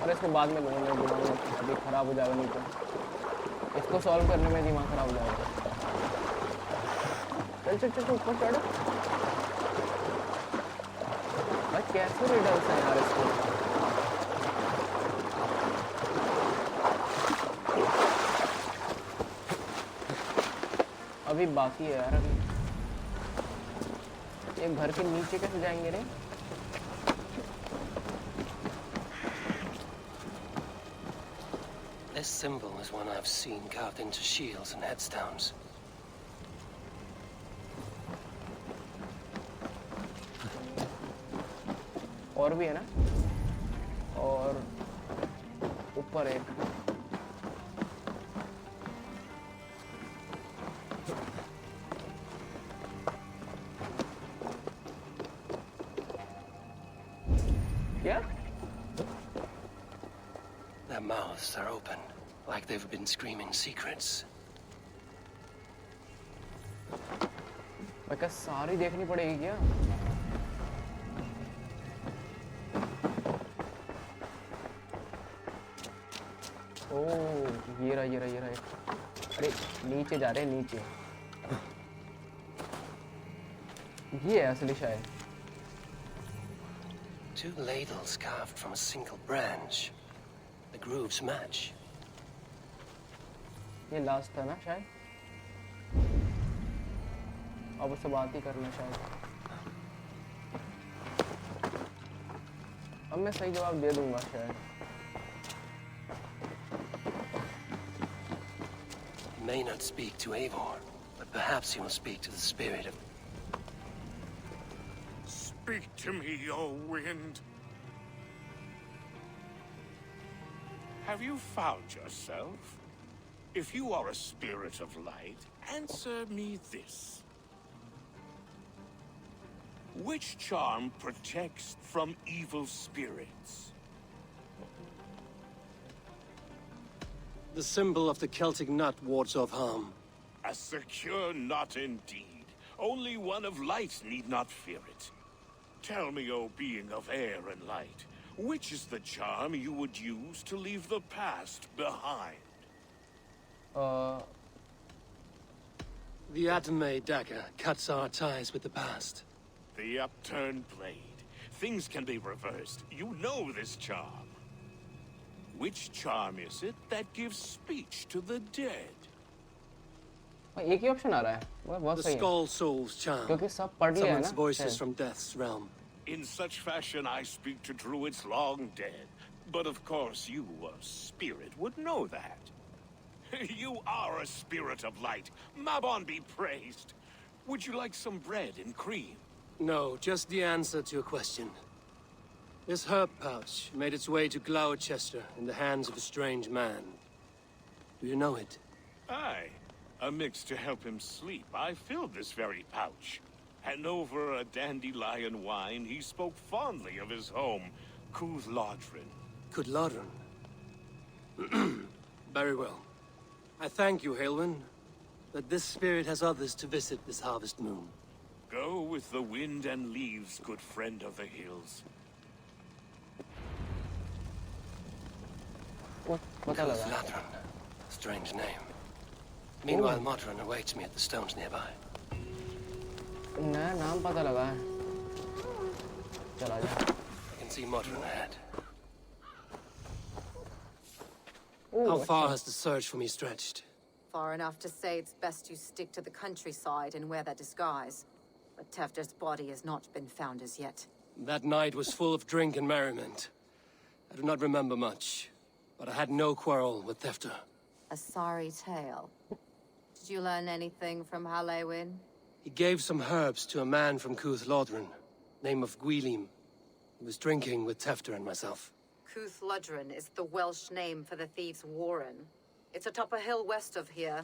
S3: और इसको बाद में लूँगा, दिमाग अभी खराब हो जाएगा नहीं तो. इसको सॉल्व करने में दिमाग खराब हो जाएगा. चल चल चल ऊपर चढ़. भाई कैसे रिडल्स हैं यार इसको. अभी बाकी है यार. अभी ये घर के नीचे कैसे जाएंगे रे.
S2: This symbol is one I've seen carved into shields and headstones.
S3: और भी है ना. और ऊपर एक. क्या?
S2: Their mouths are open, like they've been screaming secrets.
S3: मैं क्या सारी देखनी पड़ेगी क्या? ओह ये रहा. अरे नीचे जा रहे हैं नीचे. ये है असली शायद.
S2: 2 ladles carved from a single branch. The grooves match.
S3: ये लास्ट था ना शायद. अब उससे बात ही करना शायद. अब मैं सही जवाब दे दूंगा शायद.
S2: He may not speak to Eivor, but perhaps he will speak to the spirit of...
S13: Speak to me, O wind. Have you found yourself? If you are a spirit of light, answer me this. Which charm protects from evil spirits?
S2: The symbol of the Celtic nut wards off harm.
S13: A secure knot indeed. Only one of light need not fear it. Tell me, O being of air and light, which is the charm you would use to leave the past behind?
S2: The Adame dagger cuts our ties with the past.
S13: The upturned blade. Things can be reversed. You know this charm. Which charm is it that gives speech to the dead?
S3: एक ही option आ रहा है. वो बहुत
S2: The
S3: सही है.
S2: Skull Soul's charm.
S3: क्योंकि सब पढ़ लिया है
S2: Someone's
S3: ना.
S2: voices from death's realm.
S13: In such fashion, I speak to druids long dead. But of course, you, a spirit, would know that. You are a spirit of light. Mabon be praised. Would you like some bread and cream?
S2: No, just the answer to your question. This herb pouch made its way to Gloucester in the hands of a strange man. Do you know it?
S13: Aye. A mix to help him sleep. I filled this very pouch. And over a dandelion wine, he spoke fondly of his home, Cooth-Lodrin.
S2: Cooth-Lodrin? Very well. I thank you, Halwyn, that this spirit has others to visit this harvest moon.
S13: Go with the wind and leaves, good friend of the hills.
S2: Ladron. Strange name. Meanwhile, Modron awaits me at the stones nearby.
S3: नया नाम पता लगा है. चला जा.
S2: I can see Modron ahead. How far has the search for me stretched?
S11: Far enough to say it's best you stick to the countryside and wear that disguise. But Tefder's body has not been found as yet.
S2: That night was full of drink and merriment. I do not remember much, but I had no quarrel with Tefder.
S11: A sorry tale. Did you learn anything from Halewin?
S2: He gave some herbs to a man from Cuth Lodren, name of Gwylim. He was drinking with Tefder and myself.
S11: Cuth Lodren is the Welsh name for the thieves' warren. It's atop a hill west of here.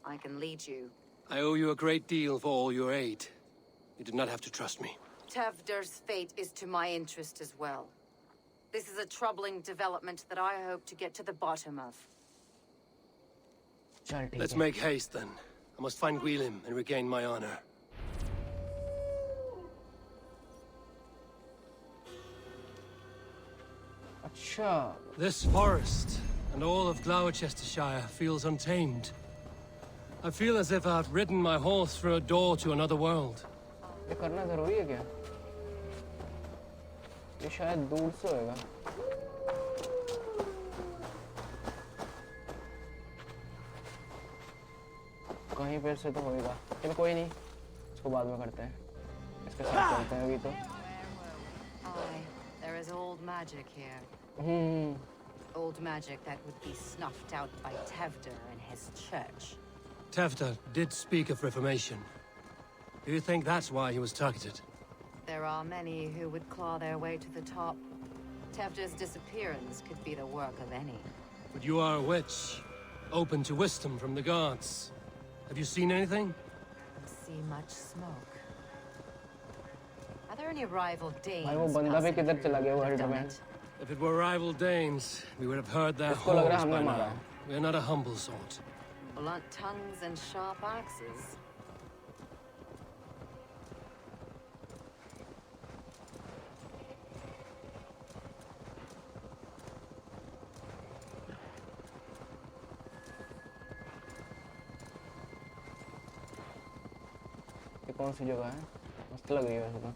S11: I can lead you.
S2: I owe you a great deal for all your aid. You did not have to trust me.
S11: Tefder's fate is to my interest as well. This is a troubling development that I hope to get to the bottom of.
S2: Let's make haste then. I must find Gwylim and regain my honor.
S3: अच्छा.
S2: This forest and all of Gloucestershire feels untamed. I feel as if I've ridden my horse through a door to another world.
S3: ये करना जरूरी है क्या? ये शायद दूर से होएगा. कहीं पर से तो होएगा. चलो कोई नहीं. इसको बाद में करते हैं. इसके साथ चलते हैं अभी तो.
S11: Aye, there is old magic here. Old magic that would be snuffed out by Tefder and his church.
S2: Tefder did speak of reformation. Do you think that's why he was targeted?
S11: There are many who would claw their way to the top. Tefder's disappearance could be the work of any.
S2: But you are a witch, open to wisdom from the gods. Have you seen anything?
S11: See much smoke. Are there any rival Danes?
S3: भाई वो बंदा भी किधर चला गया वो हेल्डरमैन?
S2: If it were rival Danes, we would have heard their
S3: इसको लग रहा है
S2: horns
S3: हमने
S2: by
S3: मारा
S2: now. We're not a humble sort.
S11: Blunt tongues and sharp axes.
S3: ये कौन सी जगह है? मस्त लग रही है वैसे तो.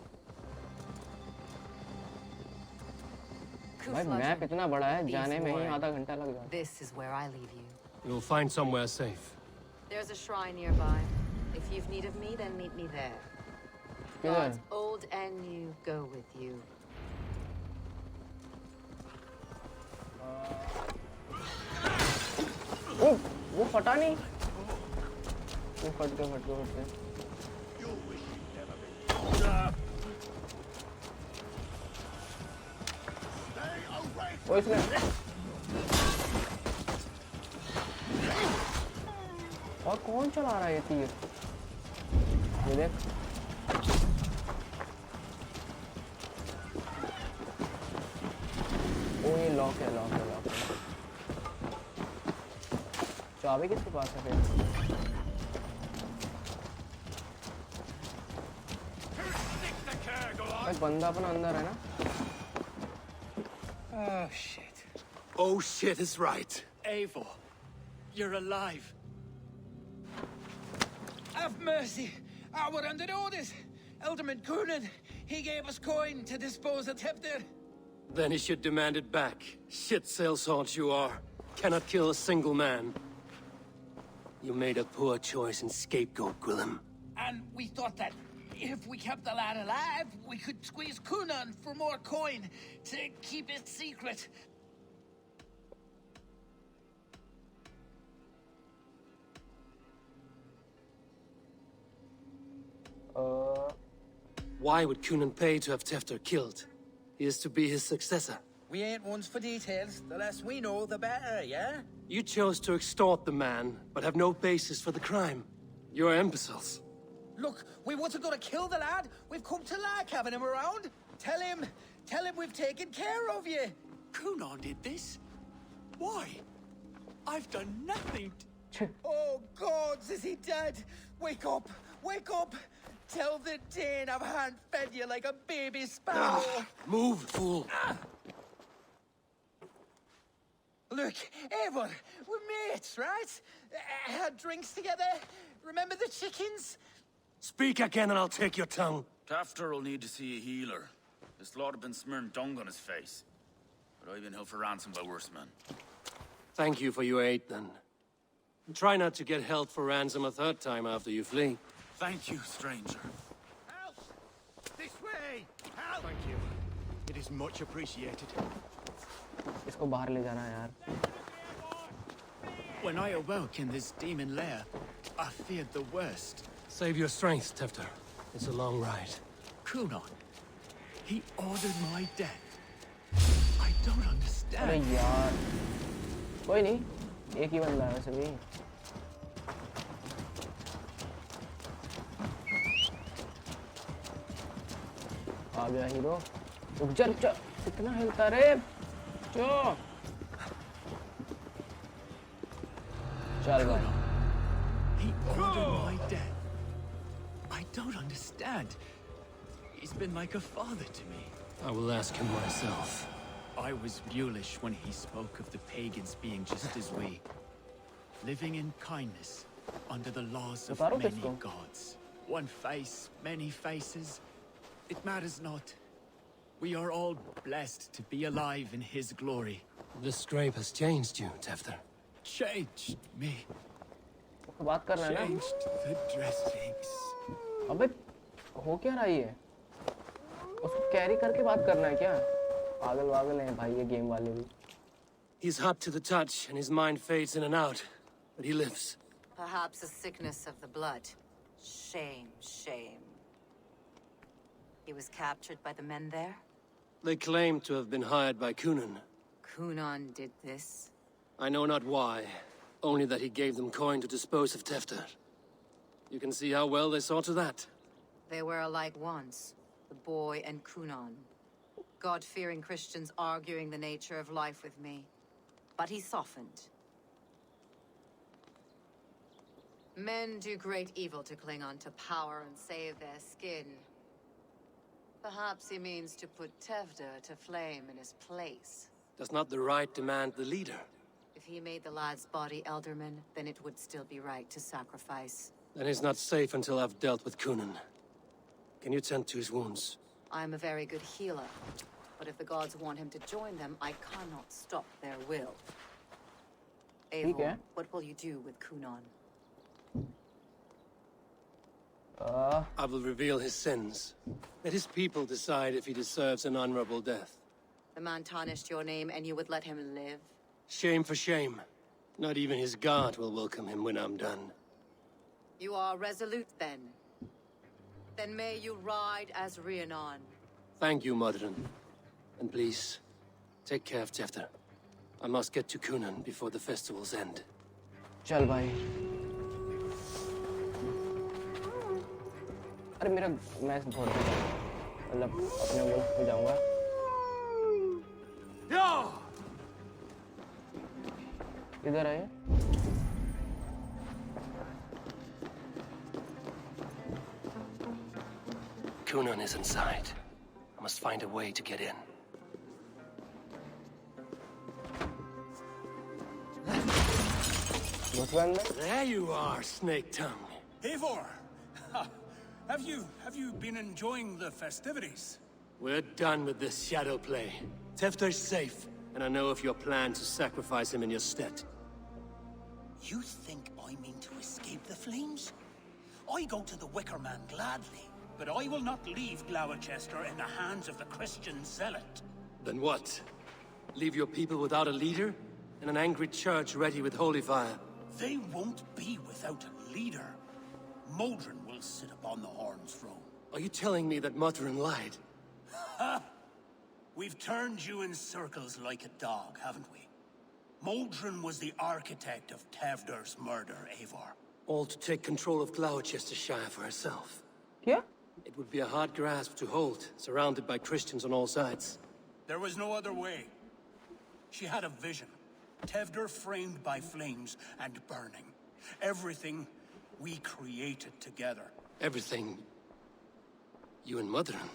S3: भाई मैप इतना बड़ा है, जाने में ही आधा घंटा लग जाता.
S11: This is where I leave you.
S2: You'll find somewhere safe.
S11: There's a shrine nearby. If you've need of me, then meet me there. Gods old and new go with you.
S3: वो फटा नहीं. वो फट गया. ओ इसने और कौन चला रहा है ये तीर? ये देख. ओ ये लॉक है. चाबी किसके पास है फिर? भाई बंदा अपना अंदर है ना?
S7: Oh, shit.
S2: Oh, shit is right.
S7: Eivor, you're alive. Have mercy. We're under orders. Alderman Coonan, he gave us coin to dispose of Tefder.
S2: Then he should demand it back. Shit sellsword you are. Cannot kill a single man. You made a poor choice in scapegoat, Gwillem.
S7: And we thought that if we kept the lad alive, we could squeeze Coonan for more coin to keep it secret.
S2: Why would Coonan pay to have Tefder killed? He is to be his successor.
S7: We ain't ones for details. The less we know, the better, yeah?
S2: You chose to extort the man, but have no basis for the crime. You're imbeciles.
S7: Look, we wasn't gonna kill the lad. We've come to like having him around. Tell him we've taken care of you.
S8: Coonan did this? Why? I've done nothing.
S7: Oh, gods, is he dead? Wake up! Wake up!
S9: Tell the Dane I've hand-fed you like a baby sparrow.
S2: Move, fool.
S9: Look, Eivor, we're mates, right? Had drinks together. Remember the chickens?
S2: Speak again and I'll take your tongue.
S14: Tafter will need to see a healer. This lord have been smearing dung on his face. But I've been held for ransom by worse men.
S2: Thank you for your aid, then. Try not to get held for ransom a third time after you flee.
S14: Thank you, stranger.
S7: Help! This way! Help! Thank you. It is much appreciated.
S3: इसको बाहर ले जाना है यार.
S6: When I awoke in this demon lair, I feared the worst.
S2: Save your strength, Tefter. It's a long ride.
S6: Kunon. He ordered my death. I don't
S3: अरे
S6: understand.
S3: यार. कोई नहीं. एक ही बंदा है वैसे भी. आ गया हीरो. रुक जा रुक जा. कितना हिलता रे. जो. चल भाई.
S6: He ordered my death. I don't understand. He's been like a father to me.
S2: I will ask him myself.
S6: I was mulish when he spoke of the pagans being just as we. Living in kindness, under the laws of many gods. One face, many faces. It matters not. We are all blessed to be alive in his glory.
S2: This scrape has changed you, Tefter.
S6: Changed me.
S3: बात कर रहा है ना?
S6: Changed the dressings.
S3: अबे हो क्या रहा है ये? उसको कैरी करके बात करना है क्या? पागल वागल हैं भाई ये गेम वाले भी.
S2: He's hot to the touch, and his mind fades in and out, but he lives.
S11: Perhaps a sickness of the blood. Shame, shame. He was captured by the men there?
S2: They claim to have been hired by Kunan.
S11: Kunan did this?
S2: I know not why, only that he gave them coin to dispose of Tefter. You can see how well they saw to that.
S11: They were alike once, the boy and Kunan. God-fearing Christians arguing the nature of life with me. But he softened. Men do great evil to cling on to power and save their skin. Perhaps he means to put Tevder to flame in his place.
S2: Does not the right demand the leader?
S11: If he made the lad's body Elderman, then it would still be right to sacrifice.
S2: Then he's not safe until I've dealt with Kunan. Can you tend to his wounds?
S11: I'm a very good healer. But if the gods want him to join them, I cannot stop their will. Eivor, what will you do with Kunan?
S2: I will reveal his sins. Let his people decide if he deserves an honorable death.
S11: The man tarnished your name and you would let him live?
S2: Shame for shame. Not even his guard will welcome him when I'm done.
S11: You are resolute then. Then may you ride as Rhiannon.
S2: Thank you, Modron. And please, take care of Tefter. I must get to Kunan before the festivals end.
S3: चल भाई. अरे मेरा मैं बहुत मतलब अपने मुल्क में जाऊंगा. इधर आए.
S2: Kunan is inside. I must find a way to get in. There you are, Snake Tongue.
S7: Eivor! Have you been enjoying the festivities?
S2: We're done with this shadow play. Tefter's safe, and I know of your plan to sacrifice him in your stead.
S7: You think I mean to escape the flames? I go to the Wicker Man gladly, but I will not leave Gloucester in the hands of the Christian zealot.
S2: Then what? Leave your people without a leader? And an angry church ready with holy fire?
S7: They won't be without a leader. Modron will sit upon the Horn's throne.
S2: Are you telling me that Modron lied?
S7: Ha! We've turned you in circles like a dog, haven't we? Modron was the architect of Tevder's murder, Eivor.
S2: All to take control of Gloucestershire for herself.
S3: Yeah?
S2: It would be a hard grasp to hold, surrounded by Christians on all sides.
S7: There was no other way. She had a vision. Tevder framed by flames and burning. Everything we created together.
S2: Everything You and Modron?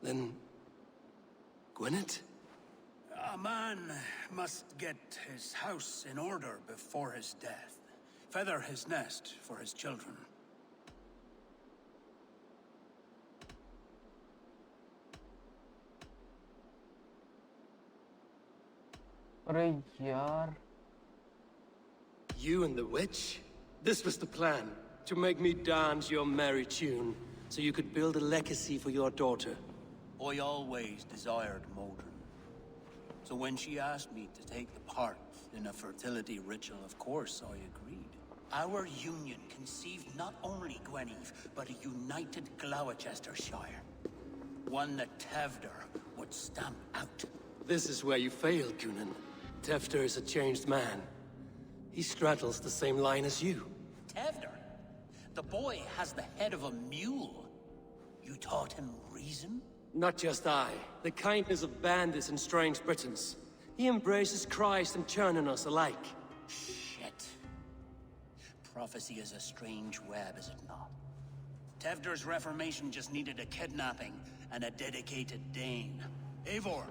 S2: Then... Gwyneth?
S7: A man must get his house in order before his death. Feather his nest for his children.
S3: अरे यार
S2: You and the witch? This was the plan. To make me dance your merry tune, so you could build a legacy for your daughter.
S7: I always desired Modron. So when she asked me to take the part in a fertility ritual, of course I agreed. Our union conceived not only Gweneve, but a united Gloucestershire. One that Tevder would stamp out.
S2: This is where you failed, Cunan. Tefter is a changed man. He straddles the same line as you.
S7: Tevder? The boy has the head of a mule. You taught him reason?
S2: Not just I. The kindness of bandits and strange Britons. He embraces Christ and churning us alike.
S7: Shit. Prophecy is a strange web, is it not? Tevder's reformation just needed a kidnapping and a dedicated Dane. Eivor,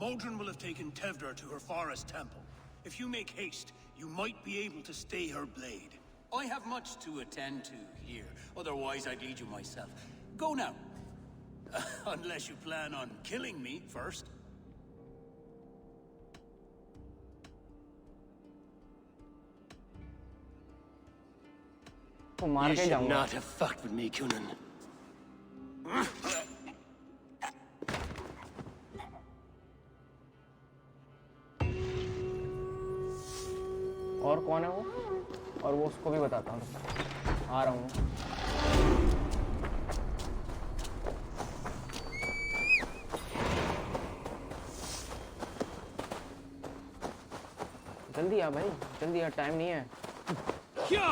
S7: Modron will have taken Tevder to her forest temple. If you make haste, you might be able to stay her blade. I have much to attend to here, otherwise I'd lead you myself. Go now. Unless you plan on killing me first.
S2: You should not have fucked with me, Cunan.
S3: और कौन है वो? और वो उसको भी बताता हूँ। आ रहा हूँ। जल्दी आ भाई, जल्दी आ, टाइम नहीं है।
S2: क्या?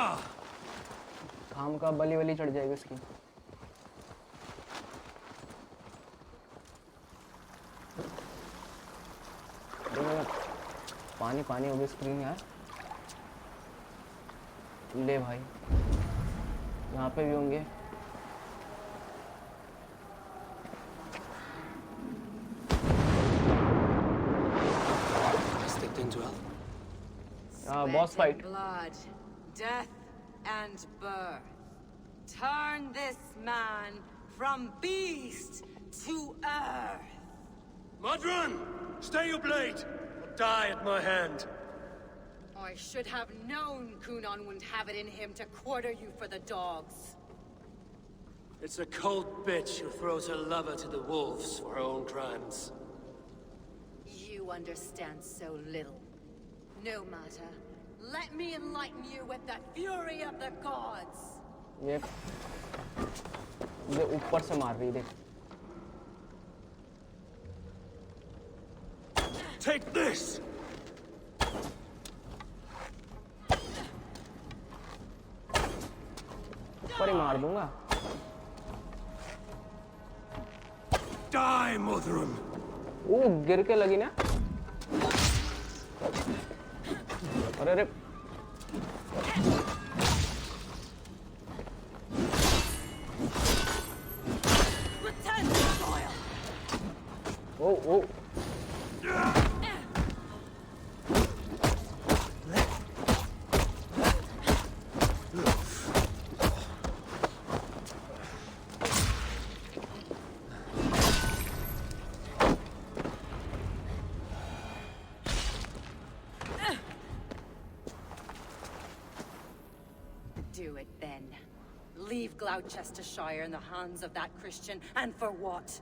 S3: खाम का बली वली चढ़ जाएगी उसकी। पानी पानी हो गई स्क्रीन यार। ले भाई, यहाँ पे भी होंगे। Boss fight.
S11: Blood, death, and birth. Turn this man from beast to earth.
S2: Modron! Stay your blade, or die at my hand.
S11: I should have known Cunan wouldn't have it in him to quarter you for the dogs.
S2: It's a cold bitch who throws her lover to the wolves for her own crimes.
S11: You understand so little. No matter. Let me enlighten you with the fury of the gods.
S3: ये ऊपर से मार रही देख।
S2: Take this.
S3: ऊपर ही मार दूंगा।
S2: Die, Modron.
S3: गिर के लगी ना? अरे अरे ओ ओ
S11: Do it then. Leave Gloucestershire in the hands of that Christian, and for what?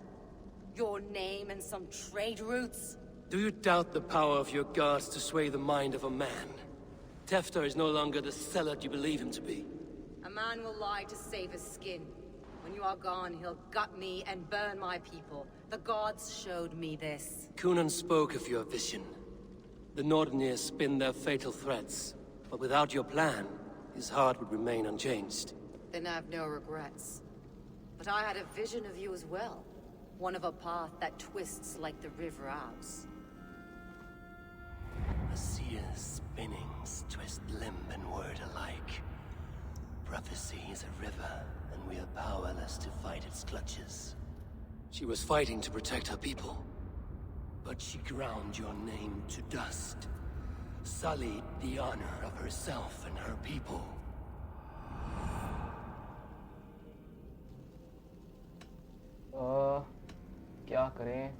S11: Your name and some trade routes?
S2: Do you doubt the power of your gods to sway the mind of a man? Tefter is no longer the zealot you believe him to be.
S11: A man will lie to save his skin. When you are gone, he'll gut me and burn my people. The gods showed me this.
S2: Cunan spoke of your vision. The Nordenir spin their fatal threats, but without your plan, his heart would remain unchanged.
S11: Then I've no regrets. But I had a vision of you as well. One of a path that twists like the river Ouse.
S2: A seer's spinnings twist limb and word alike. Prophecy is a river, and we are powerless to fight its clutches. She was fighting to protect her people, but she ground your name to dust, sullied the honor of herself and her people.
S3: क्या करें?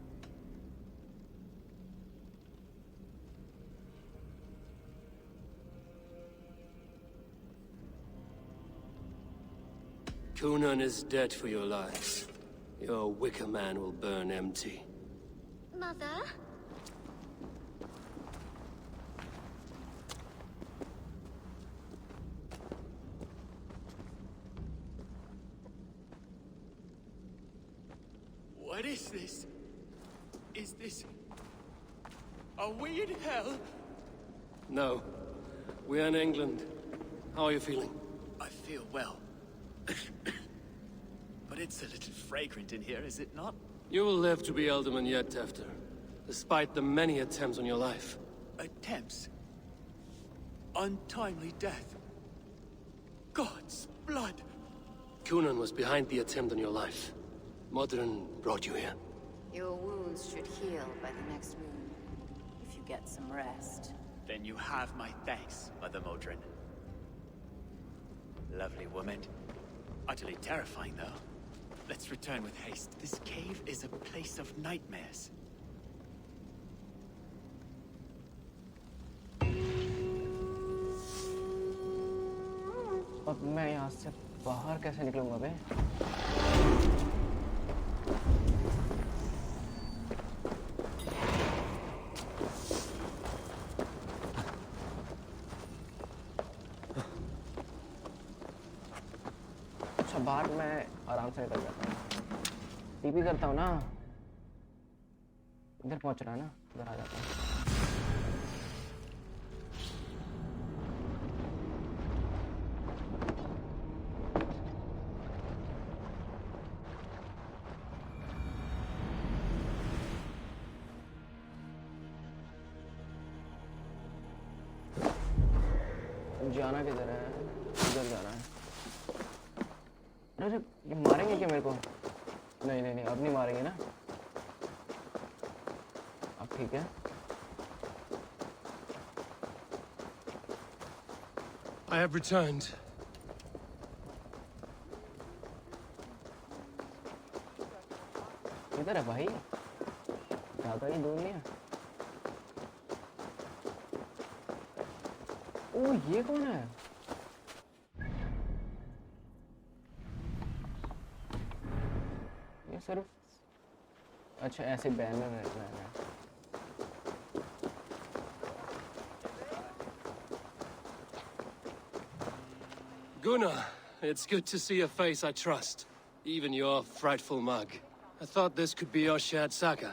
S2: Kunan is dead for your lives. Your wicker man will burn empty.
S12: Mother?
S6: What is this? Is this... Are we in hell?
S2: No. We're in England. How are you feeling?
S6: I feel well. But it's a little fragrant in here, is it not?
S2: You will live to be Alderman yet, Tefter, despite the many attempts on your life.
S6: Attempts? Untimely death? God's blood!
S2: Kunan was behind the attempt on your life. Modern brought you here.
S11: Your wounds should heal by the next moon, if you get some rest.
S6: Then you have my thanks, Mother Modron. Lovely woman. Utterly terrifying, though. Let's return with haste. This cave is a place of nightmares.
S3: अब मैं यहाँ से बाहर कैसे निकलूंगा बे? अच्छा बाहर मैं आराम से निकल जाता हूँ। टीपी करता हूँ ना। इधर पहुँच रहा है ना? इधर आ जाता हूँ। जाना किधर है? इधर जाना है। अरे ये मारेंगे क्या मेरे को? नहीं नहीं नहीं अब नहीं मारेंगे ना? अब ठीक है।
S2: I have returned.
S3: किधर है भाई? ज़्यादा ही दूर नहीं है। ओ ये कौन है? ये सिर्फ अच्छा ऐसे बैनर रहना है।
S2: Gunnar, it's good to see a face I trust, even your frightful mug. I thought this could be your shared saga,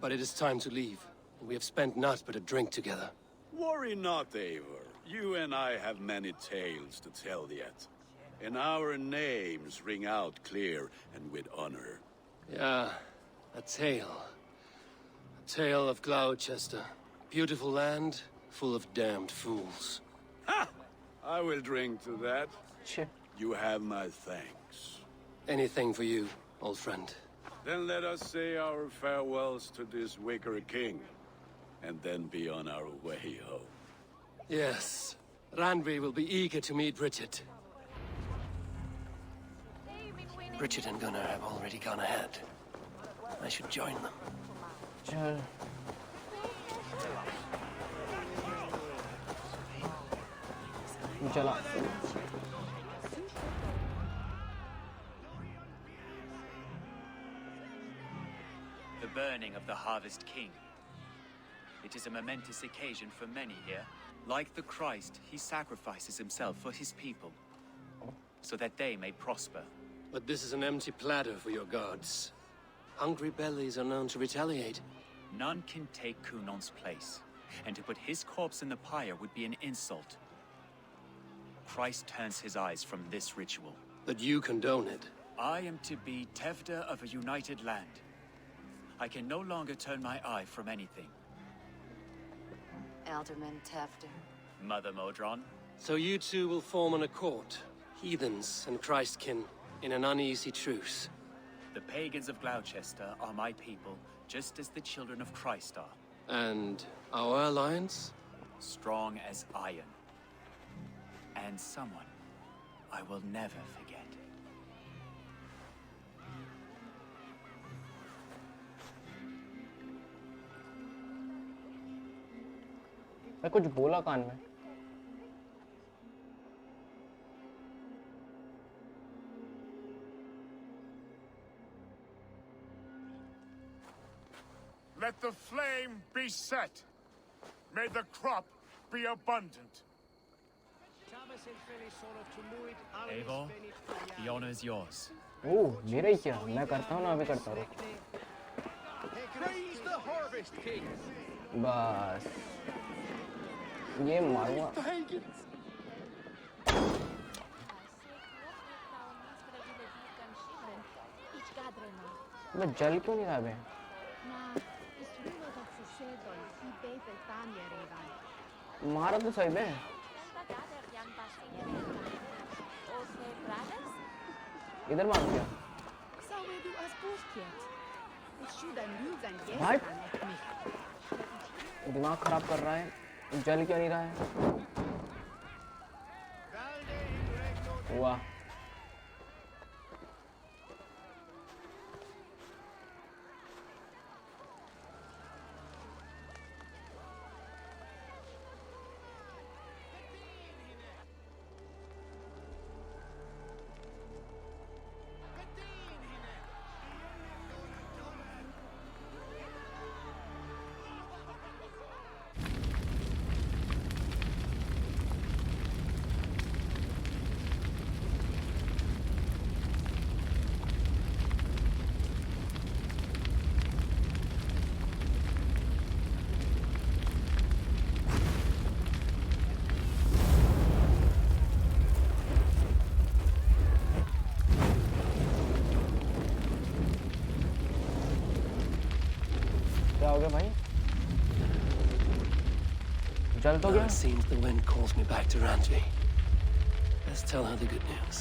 S2: but it is time to leave. We have spent naught but a drink together.
S4: Worry not, Eivor. You and I have many tales to tell yet. And our names ring out clear and with honor.
S2: Yeah, a tale. A tale of Gloucester. Beautiful land, full of damned fools.
S4: Ha! I will drink to that.
S3: Sure.
S4: You have my thanks.
S2: Anything for you, old friend.
S4: Then let us say our farewells to this Wicker King, and then be on our way home.
S2: Yes, Randvi will be eager to meet Bridget. Bridget and Gunnar have already gone ahead. I should join them.
S3: चल चला
S6: The burning of the Harvest King. It is a momentous occasion for many here. Like the Christ, he sacrifices himself for his people, so that they may prosper.
S2: But this is an empty platter for your gods. Hungry bellies are known to retaliate.
S6: None can take Kunon's place, and to put his corpse in the pyre would be an insult. Christ turns his eyes from this ritual.
S2: But you condone it.
S6: I am to be Tevda of a united land. I can no longer turn my eye from anything.
S11: Alderman Tefter.
S6: Mother Modron.
S2: So you two will form an accord. Heathens and Christkin. In an uneasy truce.
S6: The pagans of Gloucester are my people, just as the children of Christ are.
S2: And our alliance?
S6: Strong as iron. And someone I will never forget.
S3: मैं कुछ बोला कान में.
S13: Let the flame be set. May the crop be abundant.
S6: Eivor, the honor is yours.
S3: ओह मेरा ही क्या? मैं करता हूँ ना अभी करता हूँ. बस ये मारूंगा. मैं जल क्यों नहीं रहा बे? मारा तो सही बे. इधर मार दिया. हट. दिमाग खराब कर रहा है. जल क्यों नहीं रहा है? वाह. क्या हो गया भाई? जल तो गया.
S2: It seems the wind calls me back to Randvi. Let's tell her the good news.